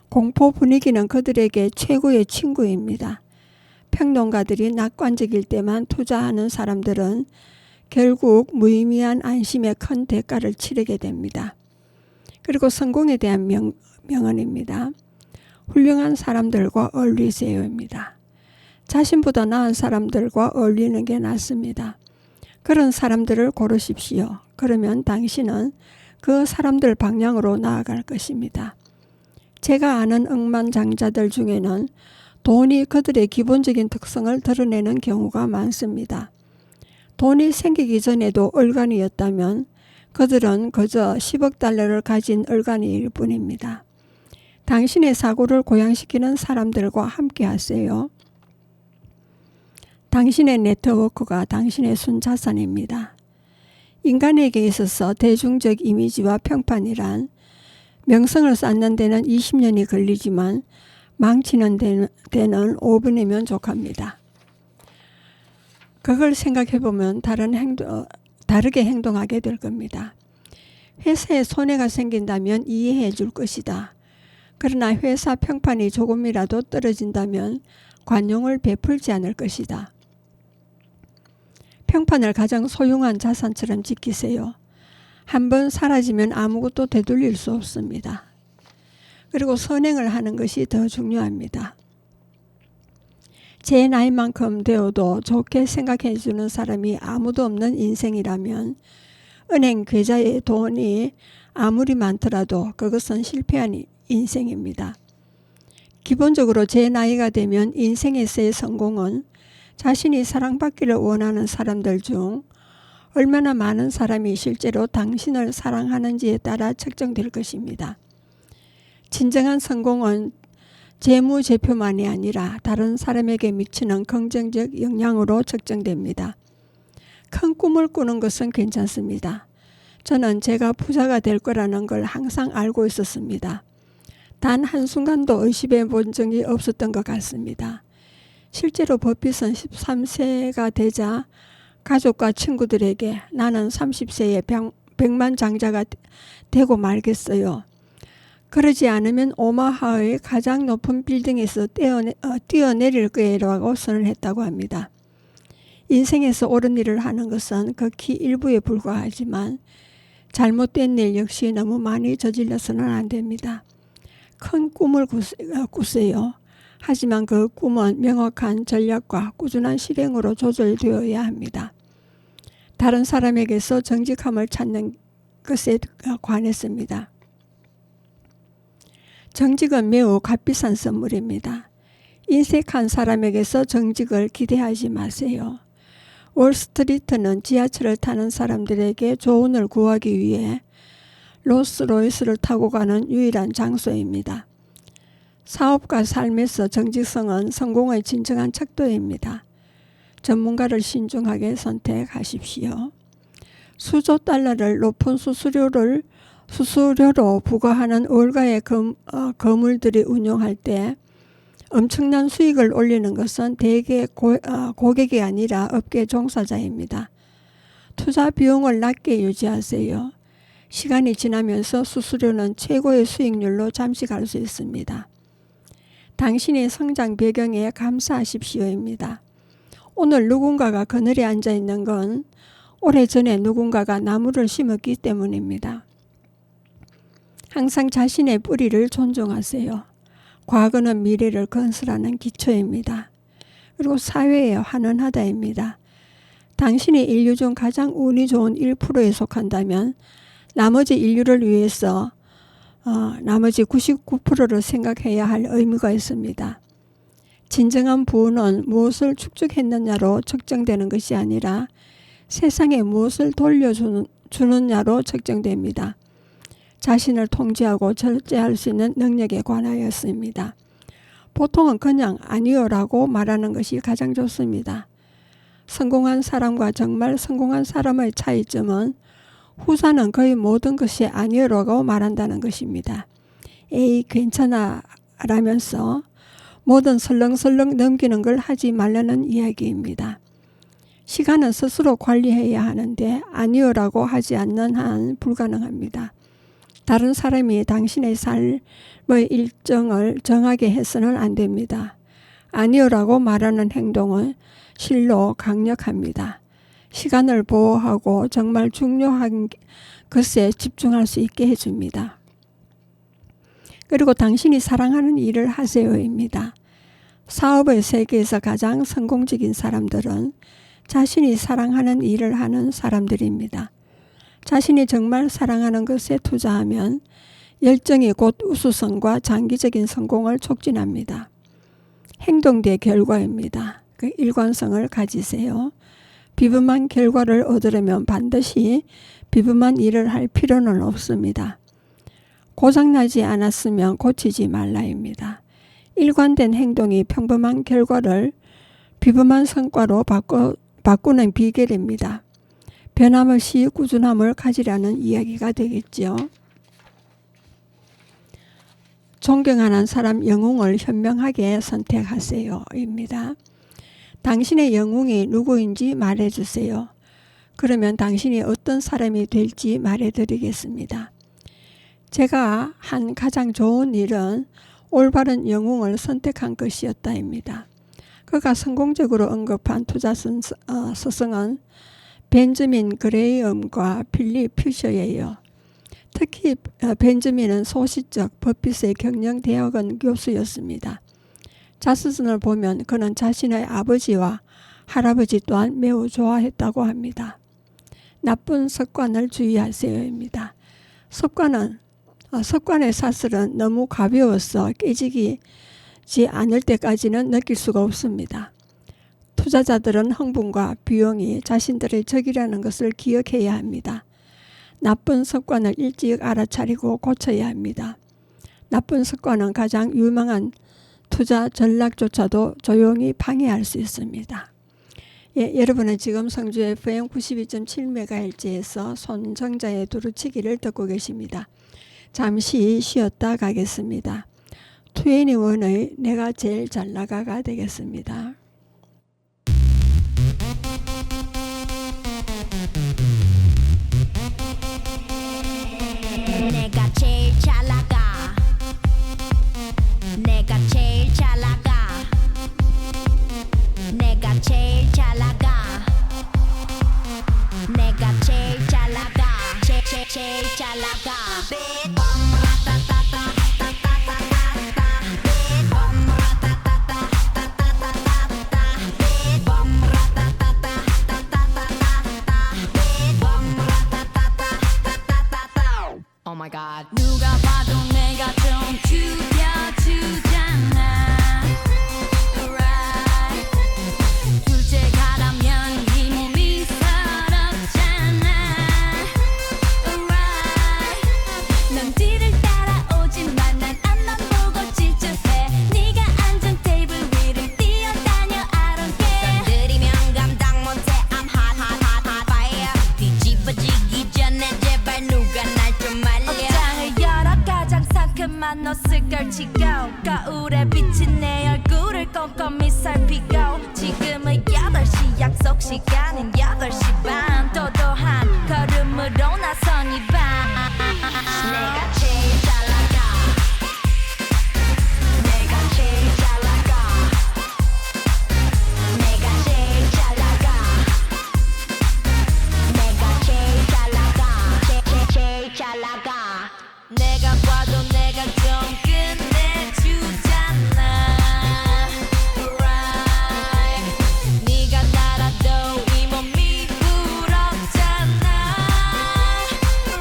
공포 분위기는 그들에게 최고의 친구입니다. 평론가들이 낙관적일 때만 투자하는 사람들은 결국 무의미한 안심에 큰 대가를 치르게 됩니다. 그리고 성공에 대한 명언입니다. 훌륭한 사람들과 어울리세요입니다. 자신보다 나은 사람들과 어울리는 게 낫습니다. 그런 사람들을 고르십시오. 그러면 당신은 그 사람들 방향으로 나아갈 것입니다. 제가 아는 억만장자들 중에는 돈이 그들의 기본적인 특성을 드러내는 경우가 많습니다. 돈이 생기기 전에도 얼간이었다면 그들은 그저 10억 달러를 가진 얼간이일 뿐입니다. 당신의 사고를 고양시키는 사람들과 함께 하세요. 당신의 네트워크가 당신의 순자산입니다. 인간에게 있어서 대중적 이미지와 평판이란 명성을 쌓는 데는 20년이 걸리지만 망치는 데는 5분이면 족합니다. 그걸 생각해보면 다르게 행동하게 될 겁니다. 회사에 손해가 생긴다면 이해해 줄 것이다. 그러나 회사 평판이 조금이라도 떨어진다면 관용을 베풀지 않을 것이다. 평판을 가장 소중한 자산처럼 지키세요. 한번 사라지면 아무것도 되돌릴 수 없습니다. 그리고 선행을 하는 것이 더 중요합니다. 제 나이만큼 되어도 좋게 생각해 주는 사람이 아무도 없는 인생이라면 은행 계좌에 돈이 아무리 많더라도 그것은 실패한 인생입니다. 기본적으로 제 나이가 되면 인생에서의 성공은 자신이 사랑받기를 원하는 사람들 중 얼마나 많은 사람이 실제로 당신을 사랑하는지에 따라 측정될 것입니다. 진정한 성공은 재무제표만이 아니라 다른 사람에게 미치는 긍정적 영향으로 측정됩니다. 큰 꿈을 꾸는 것은 괜찮습니다. 저는 제가 부자가 될 거라는 걸 항상 알고 있었습니다. 단 한순간도 의심해 본 적이 없었던 것 같습니다. 실제로 버핏은 13세가 되자 가족과 친구들에게 나는 30세에 백만장자가 되고 말겠어요. 그러지 않으면 오마하의 가장 높은 빌딩에서 뛰어내릴 거라고 선언했다고 합니다. 인생에서 옳은 일을 하는 것은 극히 일부에 불과하지만 잘못된 일 역시 너무 많이 저질러서는 안 됩니다. 큰 꿈을 꾸세요. 하지만 그 꿈은 명확한 전략과 꾸준한 실행으로 조절되어야 합니다. 다른 사람에게서 정직함을 찾는 것에 관했습니다. 정직은 매우 값비싼 선물입니다. 인색한 사람에게서 정직을 기대하지 마세요. 월스트리트는 지하철을 타는 사람들에게 조언을 구하기 위해 롤스로이스를 타고 가는 유일한 장소입니다. 사업가 삶에서 정직성은 성공의 진정한 척도입니다. 전문가를 신중하게 선택하십시오. 수조 달러를 높은 수수료로 부과하는 월가의 거물들이 운용할 때 엄청난 수익을 올리는 것은 대개 고객이 아니라 업계 종사자입니다. 투자 비용을 낮게 유지하세요. 시간이 지나면서 수수료는 최고의 수익률로 잠시 갈 수 있습니다. 당신의 성장 배경에 감사하십시오입니다. 오늘 누군가가 그늘에 앉아 있는 건 오래전에 누군가가 나무를 심었기 때문입니다. 항상 자신의 뿌리를 존중하세요. 과거는 미래를 건설하는 기초입니다. 그리고 사회에 환원하다입니다. 당신이 인류 중 가장 운이 좋은 1%에 속한다면 나머지 인류를 위해서 나머지 99%를 생각해야 할 의무가 있습니다. 진정한 부는 무엇을 축적했느냐로 측정되는 것이 아니라 세상에 무엇을 돌려주느냐로 측정됩니다. 자신을 통제하고 절제할 수 있는 능력에 관하였습니다. 보통은 그냥 아니요라고 말하는 것이 가장 좋습니다. 성공한 사람과 정말 성공한 사람의 차이점은 후자는 거의 모든 것이 아니요라고 말한다는 것입니다. 에이 괜찮아 라면서 뭐든 설렁설렁 넘기는 걸 하지 말라는 이야기입니다. 시간은 스스로 관리해야 하는데 아니요라고 하지 않는 한 불가능합니다. 다른 사람이 당신의 삶의 일정을 정하게 해서는 안 됩니다. 아니요라고 말하는 행동은 실로 강력합니다. 시간을 보호하고 정말 중요한 것에 집중할 수 있게 해줍니다. 그리고 당신이 사랑하는 일을 하세요입니다. 사업의 세계에서 가장 성공적인 사람들은 자신이 사랑하는 일을 하는 사람들입니다. 자신이 정말 사랑하는 것에 투자하면 열정이 곧 우수성과 장기적인 성공을 촉진합니다. 행동 대 결과입니다. 그 일관성을 가지세요. 비범한 결과를 얻으려면 반드시 비범한 일을 할 필요는 없습니다. 고장나지 않았으면 고치지 말라입니다. 일관된 행동이 평범한 결과를 비범한 성과로 바꾸는 비결입니다. 변함없이 꾸준함을 가지라는 이야기가 되겠죠. 존경하는 사람 영웅을 현명하게 선택하세요입니다. 당신의 영웅이 누구인지 말해주세요. 그러면 당신이 어떤 사람이 될지 말해드리겠습니다. 제가 한 가장 좋은 일은 올바른 영웅을 선택한 것이었다입니다. 그가 성공적으로 언급한 투자 스승은 벤저민 그레이엄과 필립 퓨셔예요. 특히 벤저민은 소시적 버핏의 경영대학원 교수였습니다. 자서전을 보면 그는 자신의 아버지와 할아버지 또한 매우 좋아했다고 합니다. 나쁜 습관을 주의하세요입니다. 습관의 사슬은 너무 가벼워서 깨지지 않을 때까지는 느낄 수가 없습니다. 투자자들은 흥분과 비용이 자신들의 적이라는 것을 기억해야 합니다. 나쁜 습관을 일찍 알아차리고 고쳐야 합니다. 나쁜 습관은 가장 유명한 투자 전략조차도 조용히 방해할 수 있습니다. 여러분은 지금 성주 FM 92.7MHz에서 손정자의 두루치기를 듣고 계십니다. 잠시 쉬었다 가겠습니다. 21의 내가 제일 잘 나가가 되겠습니다. 내가 제일 잘 나가. 내가 제일 잘 나가. 내가 제일 잘 나가. 내가 제일 잘 나가. 제일 잘 나가. Oh my god. 누가 봐도 내가 좀 죽여주잖아. Right. 둘째 가라면 이 몸이 서럽잖아. Right. 넌 스치고 거울에 비친 내 얼굴을 꼼꼼히 살피고 지금은 8시 약속 시간은 8시 반 도도한 걸음으로 나선 이 밤 내가 제일 잘 나가 내가 제일 잘 나가 내가 제일 잘 나가 내가 제일 잘 나가 제일 잘 나가 내가 봐도 내가 좀 끝내주잖아 Right 네가 날아도 이 몸이 부럽잖아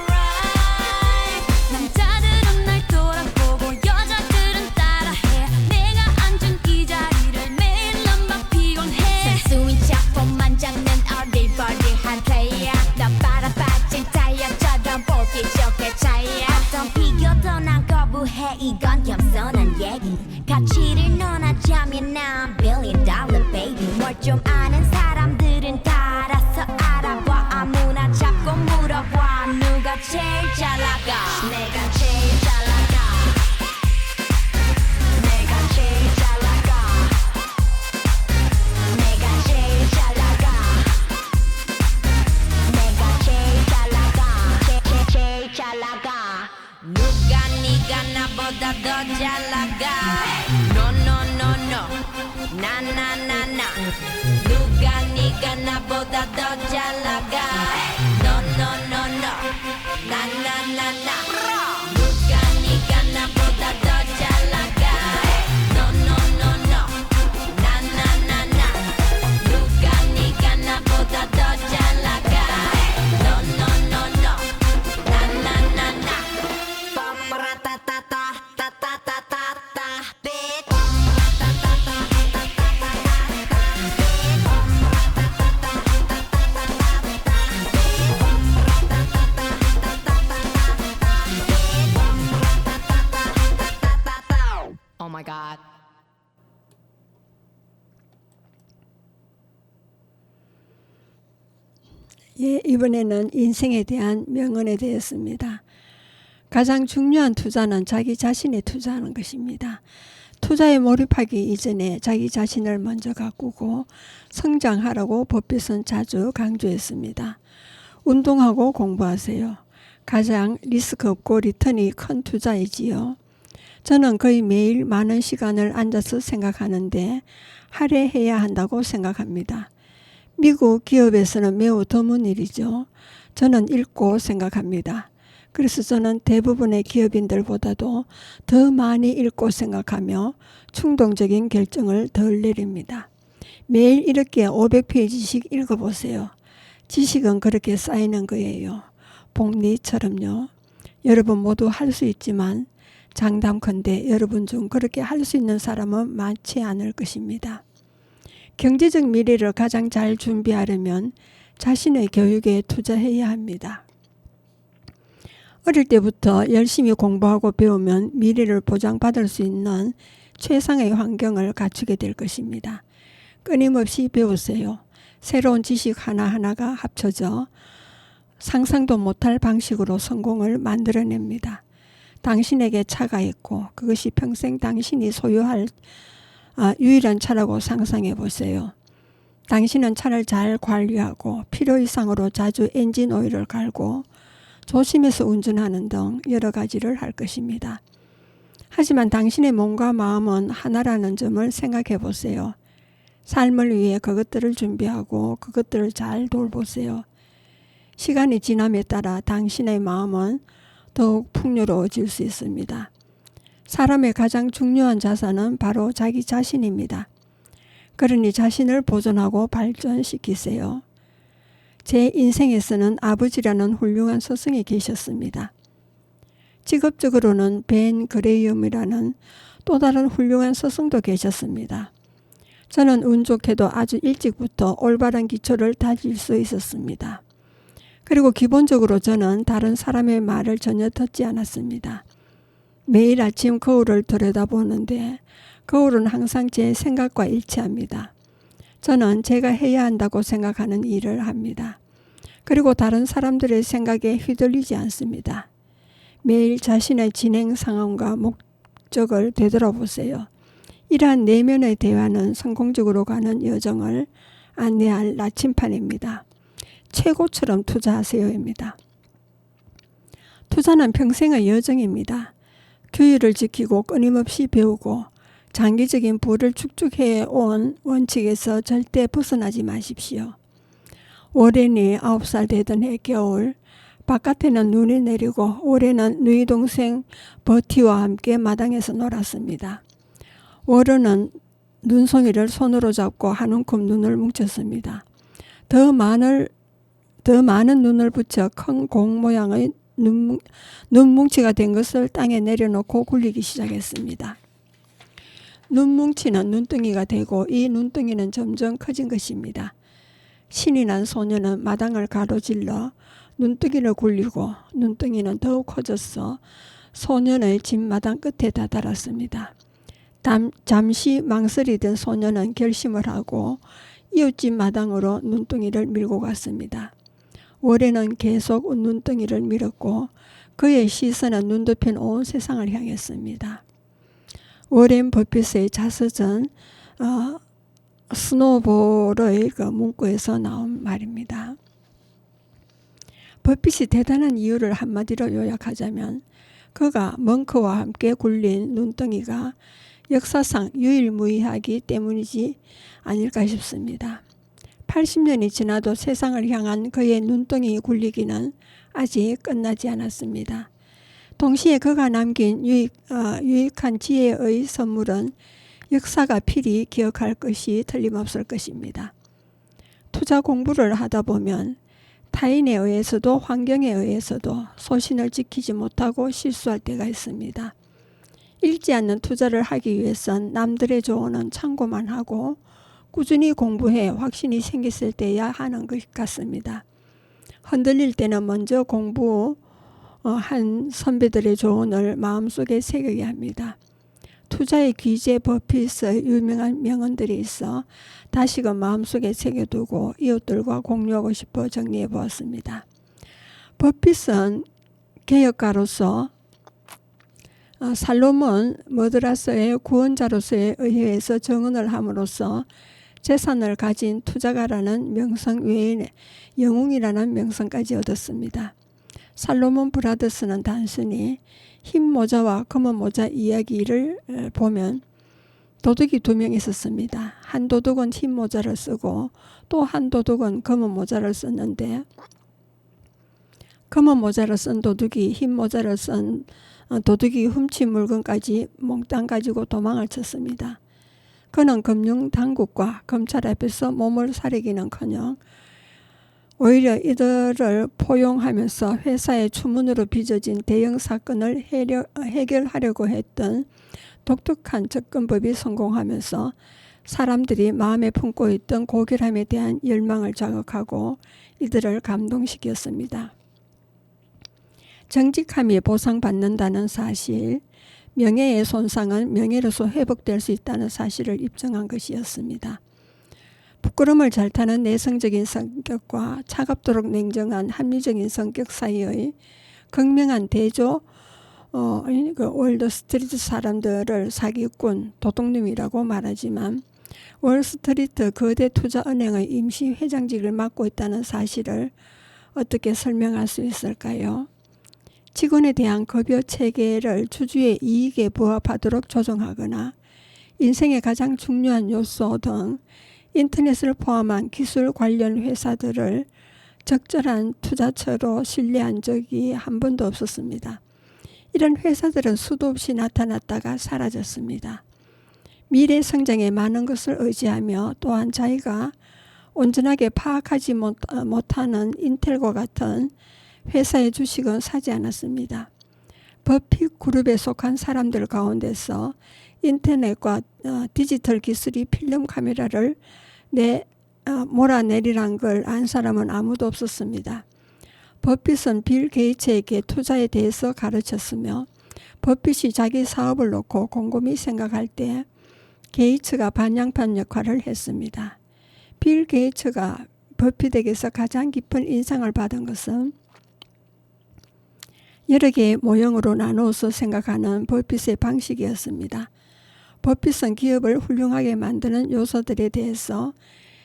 Right 남자들은 날 돌아보고 여자들은 따라해 내가 앉은 이 자리를 매일 막 피곤해 순수인 작품만 잡는 어릴버릴한 플레이어 넌 빨아빠진 타이어처럼 보기 좋게 차이야 어떤 비교도 난 거부해 이건 겸손한 얘기 가치를 논하자면 난 billion dollar baby 뭘 좀 아는 사람들은 다 알아서 알아봐 아무나 잡고 물어봐 누가 제일 잘 나가 내가 제일 잘 나가 내가 제일 잘 나가 내가 제일 잘 나가 내가 제일 잘 나가 제일 잘 나가 누가 네가 나보다 더 잘 나가 No no no no 나 나 나 나 누가 네가 나보다 더 잘 나가 No no no no 나 나 나 나 누가 네가 나보다 더 잘 나가 No no no no 나 나 나 나 누가 네가 나보다 더 잘 나가 No no no no 나 나 나 나 Oh my god. 예, 이번에는 인생에 대한 명언에 대해서입니다. 가장 중요한 투자는 자기 자신에 투자하는 것입니다. 투자에 몰입하기 이전에 자기 자신을 먼저 가꾸고 성장하라고 버핏은 자주 강조했습니다. 운동하고 공부하세요. 가장 리스크 없고 리턴이 큰 투자이지요. 저는 거의 매일 많은 시간을 앉아서 생각하는데 할애해야 한다고 생각합니다. 미국 기업에서는 매우 드문 일이죠. 저는 읽고 생각합니다. 그래서 저는 대부분의 기업인들보다도 더 많이 읽고 생각하며 충동적인 결정을 덜 내립니다. 매일 이렇게 500페이지씩 읽어보세요. 지식은 그렇게 쌓이는 거예요. 복리처럼요. 여러분 모두 할 수 있지만 장담컨대 여러분 중 그렇게 할 수 있는 사람은 많지 않을 것입니다. 경제적 미래를 가장 잘 준비하려면 자신의 교육에 투자해야 합니다. 어릴 때부터 열심히 공부하고 배우면 미래를 보장받을 수 있는 최상의 환경을 갖추게 될 것입니다. 끊임없이 배우세요. 새로운 지식 하나하나가 합쳐져 상상도 못할 방식으로 성공을 만들어냅니다. 당신에게 차가 있고 그것이 평생 당신이 소유할 유일한 차라고 상상해 보세요. 당신은 차를 잘 관리하고 필요 이상으로 자주 엔진 오일을 갈고 조심해서 운전하는 등 여러 가지를 할 것입니다. 하지만 당신의 몸과 마음은 하나라는 점을 생각해 보세요. 삶을 위해 그것들을 준비하고 그것들을 잘 돌보세요. 시간이 지남에 따라 당신의 마음은 더욱 풍요로워질 수 있습니다. 사람의 가장 중요한 자산은 바로 자기 자신입니다. 그러니 자신을 보존하고 발전시키세요. 제 인생에서는 아버지라는 훌륭한 스승이 계셨습니다. 직업적으로는 벤 그레이엄이라는 또 다른 훌륭한 스승도 계셨습니다. 저는 운 좋게도 아주 일찍부터 올바른 기초를 다질 수 있었습니다. 그리고 기본적으로 저는 다른 사람의 말을 전혀 듣지 않았습니다. 매일 아침 거울을 들여다보는데 거울은 항상 제 생각과 일치합니다. 저는 제가 해야 한다고 생각하는 일을 합니다. 그리고 다른 사람들의 생각에 휘둘리지 않습니다. 매일 자신의 진행 상황과 업적을 되돌아보세요. 이러한 내면의 대화는 성공적으로 가는 여정을 안내할 나침판입니다. 최고처럼 투자하세요입니다. 투자는 평생의 여정입니다. 규율을 지키고 끊임없이 배우고 장기적인 부를 축적해온 원칙에서 절대 벗어나지 마십시오. 워렌이 9살 되던 해 겨울, 바깥에는 눈이 내리고 올해는 누이 동생 버티와 함께 마당에서 놀았습니다. 워렌은 눈송이를 손으로 잡고 한 움큼 눈을 뭉쳤습니다. 더 많은 눈을 붙여 큰 공 모양의 눈뭉치가 된 것을 땅에 내려놓고 굴리기 시작했습니다. 눈뭉치는 눈덩이가 되고 이 눈덩이는 점점 커진 것입니다. 신이 난 소녀는 마당을 가로질러 눈덩이를 굴리고 눈덩이는 더욱 커져서 소년의 집 마당 끝에 다다랐습니다. 잠시 망설이던 소년은 결심을 하고 이웃집 마당으로 눈덩이를 밀고 갔습니다. 월에는 계속 눈덩이를 밀었고 그의 시선은 눈 덮인 온 세상을 향했습니다. 워렌 버핏의 자서전 스노볼의 그 문구에서 나온 말입니다. 버핏이 대단한 이유를 한마디로 요약하자면 그가 멍크와 함께 굴린 눈덩이가 역사상 유일무이하기 때문이지 아닐까 싶습니다. 80년이 지나도 세상을 향한 그의 눈덩이 굴리기는 아직 끝나지 않았습니다. 동시에 그가 남긴 유익한 지혜의 선물은 역사가 필히 기억할 것이 틀림없을 것입니다. 투자 공부를 하다 보면 타인에 의해서도 환경에 의해서도 소신을 지키지 못하고 실수할 때가 있습니다. 읽지 않는 투자를 하기 위해선 남들의 조언은 참고만 하고 꾸준히 공부해 확신이 생겼을 때야 하는 것 같습니다. 흔들릴 때는 먼저 공부한 선배들의 조언을 마음속에 새기게 합니다. 투자의 귀재 버핏의 유명한 명언들이 있어 다시금 마음속에 새겨두고 이웃들과 공유하고 싶어 정리해 보았습니다. 버핏은 개혁가로서 살로몬 머드라스의 구원자로서의 의회에서 정언을 함으로써 재산을 가진 투자가라는 명성 외에 영웅이라는 명성까지 얻었습니다. 살로몬 브라더스는 단순히 흰 모자와 검은 모자 이야기를 보면 도둑이 2명 있었습니다. 한 도둑은 흰 모자를 쓰고 또 한 도둑은 검은 모자를 썼는데 검은 모자를 쓴 도둑이 흰 모자를 쓴 도둑이 훔친 물건까지 몽땅 가지고 도망을 쳤습니다. 그는 금융당국과 검찰 앞에서 몸을 사리기는커녕 오히려 이들을 포용하면서 회사의 주문으로 빚어진 대형 사건을 해결하려고 했던 독특한 접근법이 성공하면서 사람들이 마음에 품고 있던 고결함에 대한 열망을 자극하고 이들을 감동시켰습니다. 정직함이 보상받는다는 사실, 명예의 손상은 명예로서 회복될 수 있다는 사실을 입증한 것이었습니다. 부끄럼을 잘 타는 내성적인 성격과 차갑도록 냉정한 합리적인 성격 사이의 극명한 대조, 월드스트리트 사람들을 사기꾼, 도둑놈이라고 말하지만 월스트리트 거대 투자은행의 임시 회장직을 맡고 있다는 사실을 어떻게 설명할 수 있을까요? 직원에 대한 급여 체계를 주주의 이익에 부합하도록 조정하거나 인생의 가장 중요한 요소 등 인터넷을 포함한 기술 관련 회사들을 적절한 투자처로 신뢰한 적이 한 번도 없었습니다. 이런 회사들은 수도 없이 나타났다가 사라졌습니다. 미래 성장에 많은 것을 의지하며 또한 자기가 온전하게 파악하지 못하는 인텔과 같은 회사의 주식은 사지 않았습니다. 버핏 그룹에 속한 사람들 가운데서 인터넷과 디지털 기술이 필름 카메라를 몰아내리란 걸 안 사람은 아무도 없었습니다. 버핏은 빌 게이츠에게 투자에 대해서 가르쳤으며 버핏이 자기 사업을 놓고 곰곰이 생각할 때 게이츠가 반영판 역할을 했습니다. 빌 게이츠가 버핏에게서 가장 깊은 인상을 받은 것은 여러 개의 모형으로 나누어서 생각하는 버핏의 방식이었습니다. 버핏은 기업을 훌륭하게 만드는 요소들에 대해서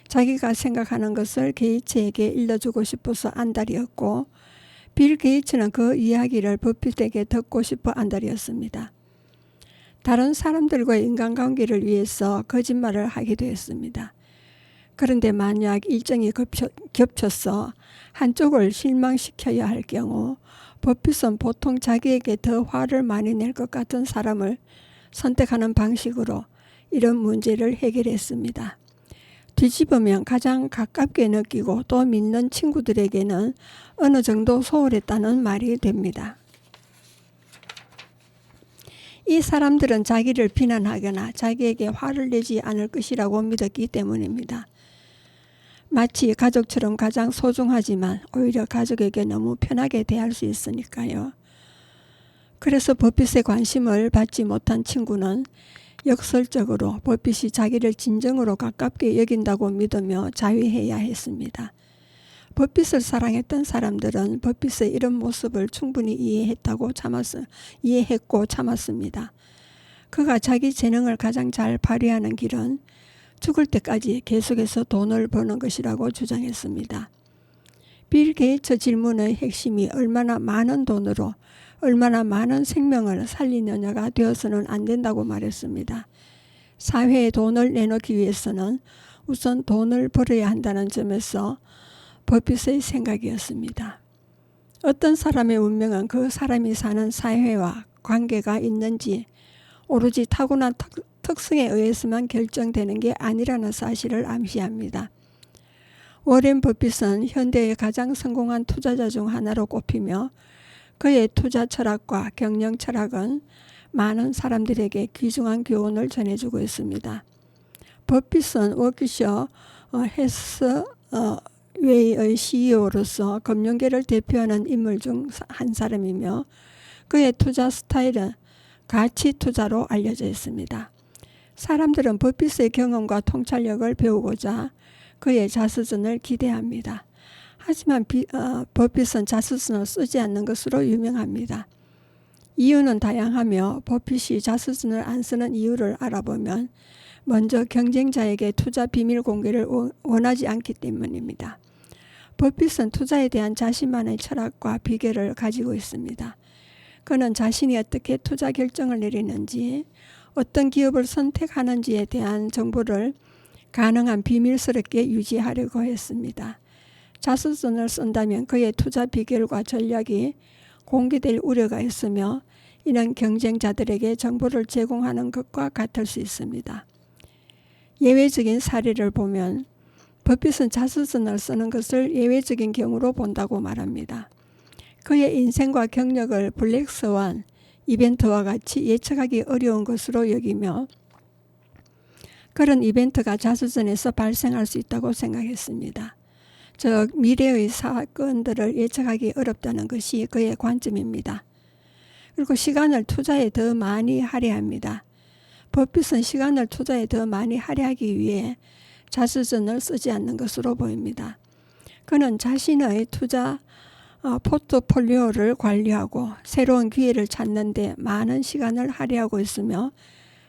자기가 생각하는 것을 게이츠에게 일러주고 싶어서 안달이었고, 빌 게이츠는 그 이야기를 버핏에게 듣고 싶어 안달이었습니다. 다른 사람들과의 인간관계를 위해서 거짓말을 하기도 했습니다. 그런데 만약 일정이 겹쳐서 한쪽을 실망시켜야 할 경우 버핏은 보통 자기에게 더 화를 많이 낼 것 같은 사람을 선택하는 방식으로 이런 문제를 해결했습니다. 뒤집으면 가장 가깝게 느끼고 또 믿는 친구들에게는 어느 정도 소홀했다는 말이 됩니다. 이 사람들은 자기를 비난하거나 자기에게 화를 내지 않을 것이라고 믿었기 때문입니다. 마치 가족처럼 가장 소중하지만 오히려 가족에게 너무 편하게 대할 수 있으니까요. 그래서 버핏의 관심을 받지 못한 친구는 역설적으로 버핏이 자기를 진정으로 가깝게 여긴다고 믿으며 자위해야 했습니다. 버핏을 사랑했던 사람들은 버핏의 이런 모습을 충분히 이해했고 참았습니다. 그가 자기 재능을 가장 잘 발휘하는 길은 죽을 때까지 계속해서 돈을 버는 것이라고 주장했습니다. 빌 게이츠 질문의 핵심이 얼마나 많은 돈으로 얼마나 많은 생명을 살리느냐가 되어서는 안 된다고 말했습니다. 사회에 돈을 내놓기 위해서는 우선 돈을 벌어야 한다는 점에서 버핏의 생각이었습니다. 어떤 사람의 운명은 그 사람이 사는 사회와 관계가 있는지 오로지 타고난 특성에 의해서만 결정되는 게 아니라는 사실을 암시합니다. 워렌 버핏은 현대의 가장 성공한 투자자 중 하나로 꼽히며 그의 투자 철학과 경영 철학은 많은 사람들에게 귀중한 교훈을 전해주고 있습니다. 버핏은 워크셔 해스웨이의 CEO로서 금융계를 대표하는 인물 중 한 사람이며 그의 투자 스타일은 가치 투자로 알려져 있습니다. 사람들은 버핏의 경험과 통찰력을 배우고자 그의 자서전을 기대합니다. 하지만 버핏은 자서전을 쓰지 않는 것으로 유명합니다. 이유는 다양하며 버핏이 자서전을 안 쓰는 이유를 알아보면 먼저 경쟁자에게 투자 비밀 공개를 원하지 않기 때문입니다. 버핏은 투자에 대한 자신만의 철학과 비결을 가지고 있습니다. 그는 자신이 어떻게 투자 결정을 내리는지, 어떤 기업을 선택하는지에 대한 정보를 가능한 비밀스럽게 유지하려고 했습니다. 자서전을 쓴다면 그의 투자 비결과 전략이 공개될 우려가 있으며 이는 경쟁자들에게 정보를 제공하는 것과 같을 수 있습니다. 예외적인 사례를 보면 버핏은 자서전을 쓰는 것을 예외적인 경우로 본다고 말합니다. 그의 인생과 경력을 블랙스완 이벤트와 같이 예측하기 어려운 것으로 여기며 그런 이벤트가 자서전에서 발생할 수 있다고 생각했습니다. 즉 미래의 사건들을 예측하기 어렵다는 것이 그의 관점입니다. 그리고 시간을 투자에 더 많이 할애합니다. 버핏은 시간을 투자에 더 많이 할애하기 위해 자서전을 쓰지 않는 것으로 보입니다. 그는 자신의 투자 포트폴리오를 관리하고 새로운 기회를 찾는 데 많은 시간을 할애하고 있으며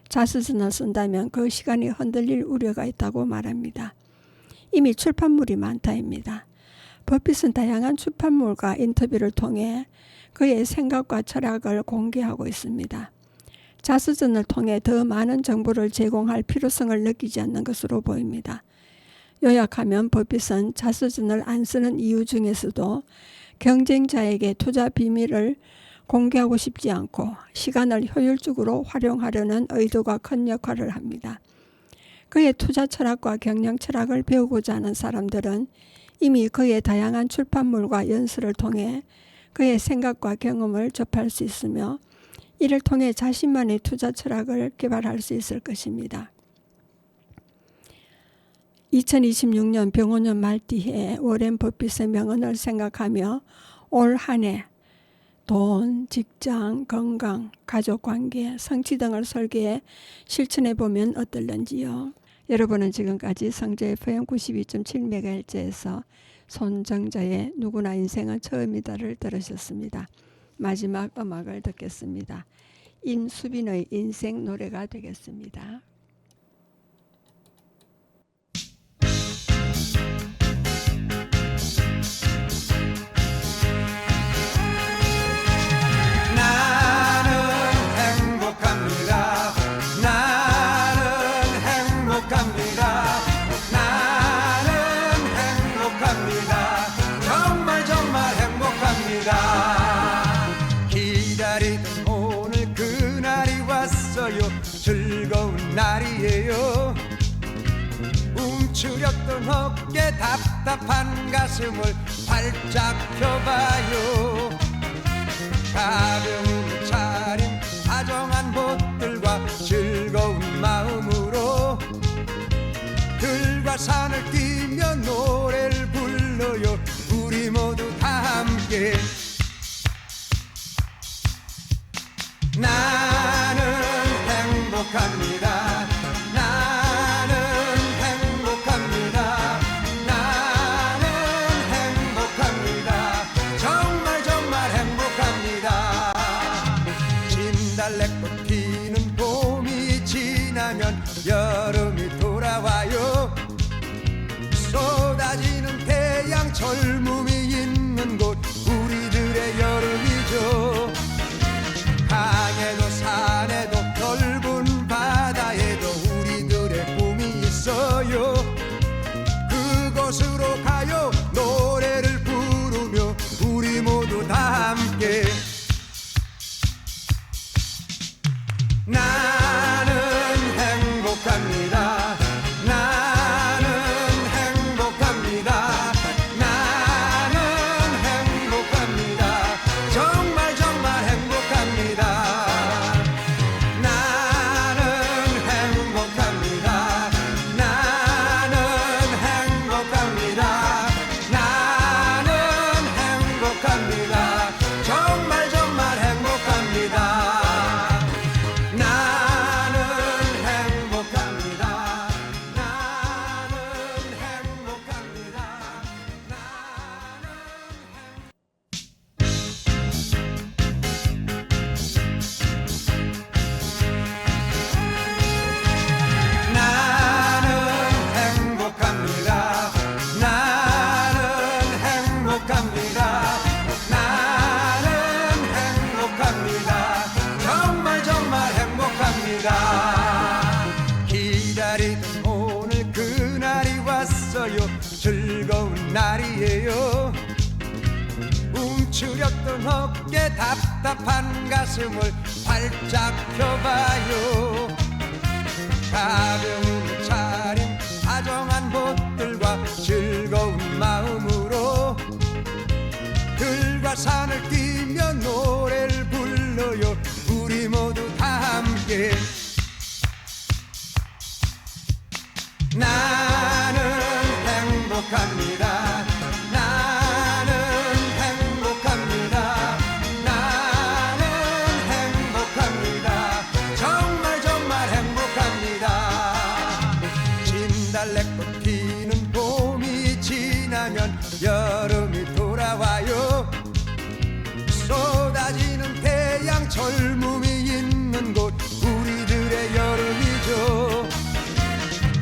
자서전을 쓴다면 그 시간이 흔들릴 우려가 있다고 말합니다. 이미 출판물이 많다입니다. 버핏은 다양한 출판물과 인터뷰를 통해 그의 생각과 철학을 공개하고 있습니다. 자서전을 통해 더 많은 정보를 제공할 필요성을 느끼지 않는 것으로 보입니다. 요약하면 버핏은 자서전을 안 쓰는 이유 중에서도 경쟁자에게 투자 비밀을 공개하고 싶지 않고 시간을 효율적으로 활용하려는 의도가 큰 역할을 합니다. 그의 투자 철학과 경영 철학을 배우고자 하는 사람들은 이미 그의 다양한 출판물과 연설을 통해 그의 생각과 경험을 접할 수 있으며 이를 통해 자신만의 투자 철학을 개발할 수 있을 것입니다. 2026년 병원년 말뒤에 워렌 버핏의 명언을 생각하며 올 한 해 돈, 직장, 건강, 가족관계, 성취 등을 설계해 실천해보면 어떨런지요. 여러분은 지금까지 성재 FM 92.7MHz에서 손정자의 누구나 인생은 처음이다를 들으셨습니다. 마지막 음악을 듣겠습니다. 임수빈의 인생 노래가 되겠습니다. 나는 행복합니다. 나는 행복합니다. 나는 행복합니다. 정말 정말 행복합니다. 기다리던 오늘 그날이 왔어요. 즐거운 날이에요. 움츠렸던 어깨 답답한 가슴을 활짝 펴봐요. 가벼운 차림 다정한 곳들과 즐거운 마음으로 들과 산을 뛰며 노래를 불러요. 우리 모두 다 함께. 나는 행복합니다. 나는 행복합니다. 나는 행복합니다. 정말 정말 행복합니다. 진달래꽃 피는 봄이 지나면 여름이 돌아와요. 쏟아지는 태양 젊음이 있는 곳 우리들의 여름이죠. 강에도 산에도 넓은 바다에도 우리들의 꿈이 있어요. 그곳으로 가요. 노래를 부르며 우리 모두 다 함께. 나는 행복합니다. 나는 행복합니다. 나는 행복합니다. 정말 정말 행복합니다. 나는 행복합니다. 나는 행복합니다. 나는 행복합니다. 정말 정말 행복합니다. 나는 행복합니다. 나는 행복합니다. 나는 행복합니다. 나는 행복합니다. 나는 행복합니다. 정말 정말 행복합니다. 기다리던 오늘 그날이 왔어요. 즐거운 날이에요. 움츠렸던 어깨 답답한 가슴을 활짝 펴봐요. 가벼운 차림 다정한 곳들과 즐거운 마음으로 들과 산을 뛰며 노래를 불러요. 우리 모두 다 함께. 나는 행복합니다. 나는 행복합니다. 나는 행복합니다. 정말 정말 행복합니다. 진달래꽃 피는 봄이 지나면 여름이 돌아와요. 쏟아지는 태양 젊음이 있는 곳 우리들의 여름이죠.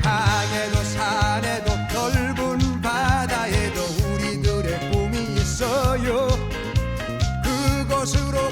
강에도 산에도 넓은 바다에도 우리들의 꿈이 있어요. 그곳으로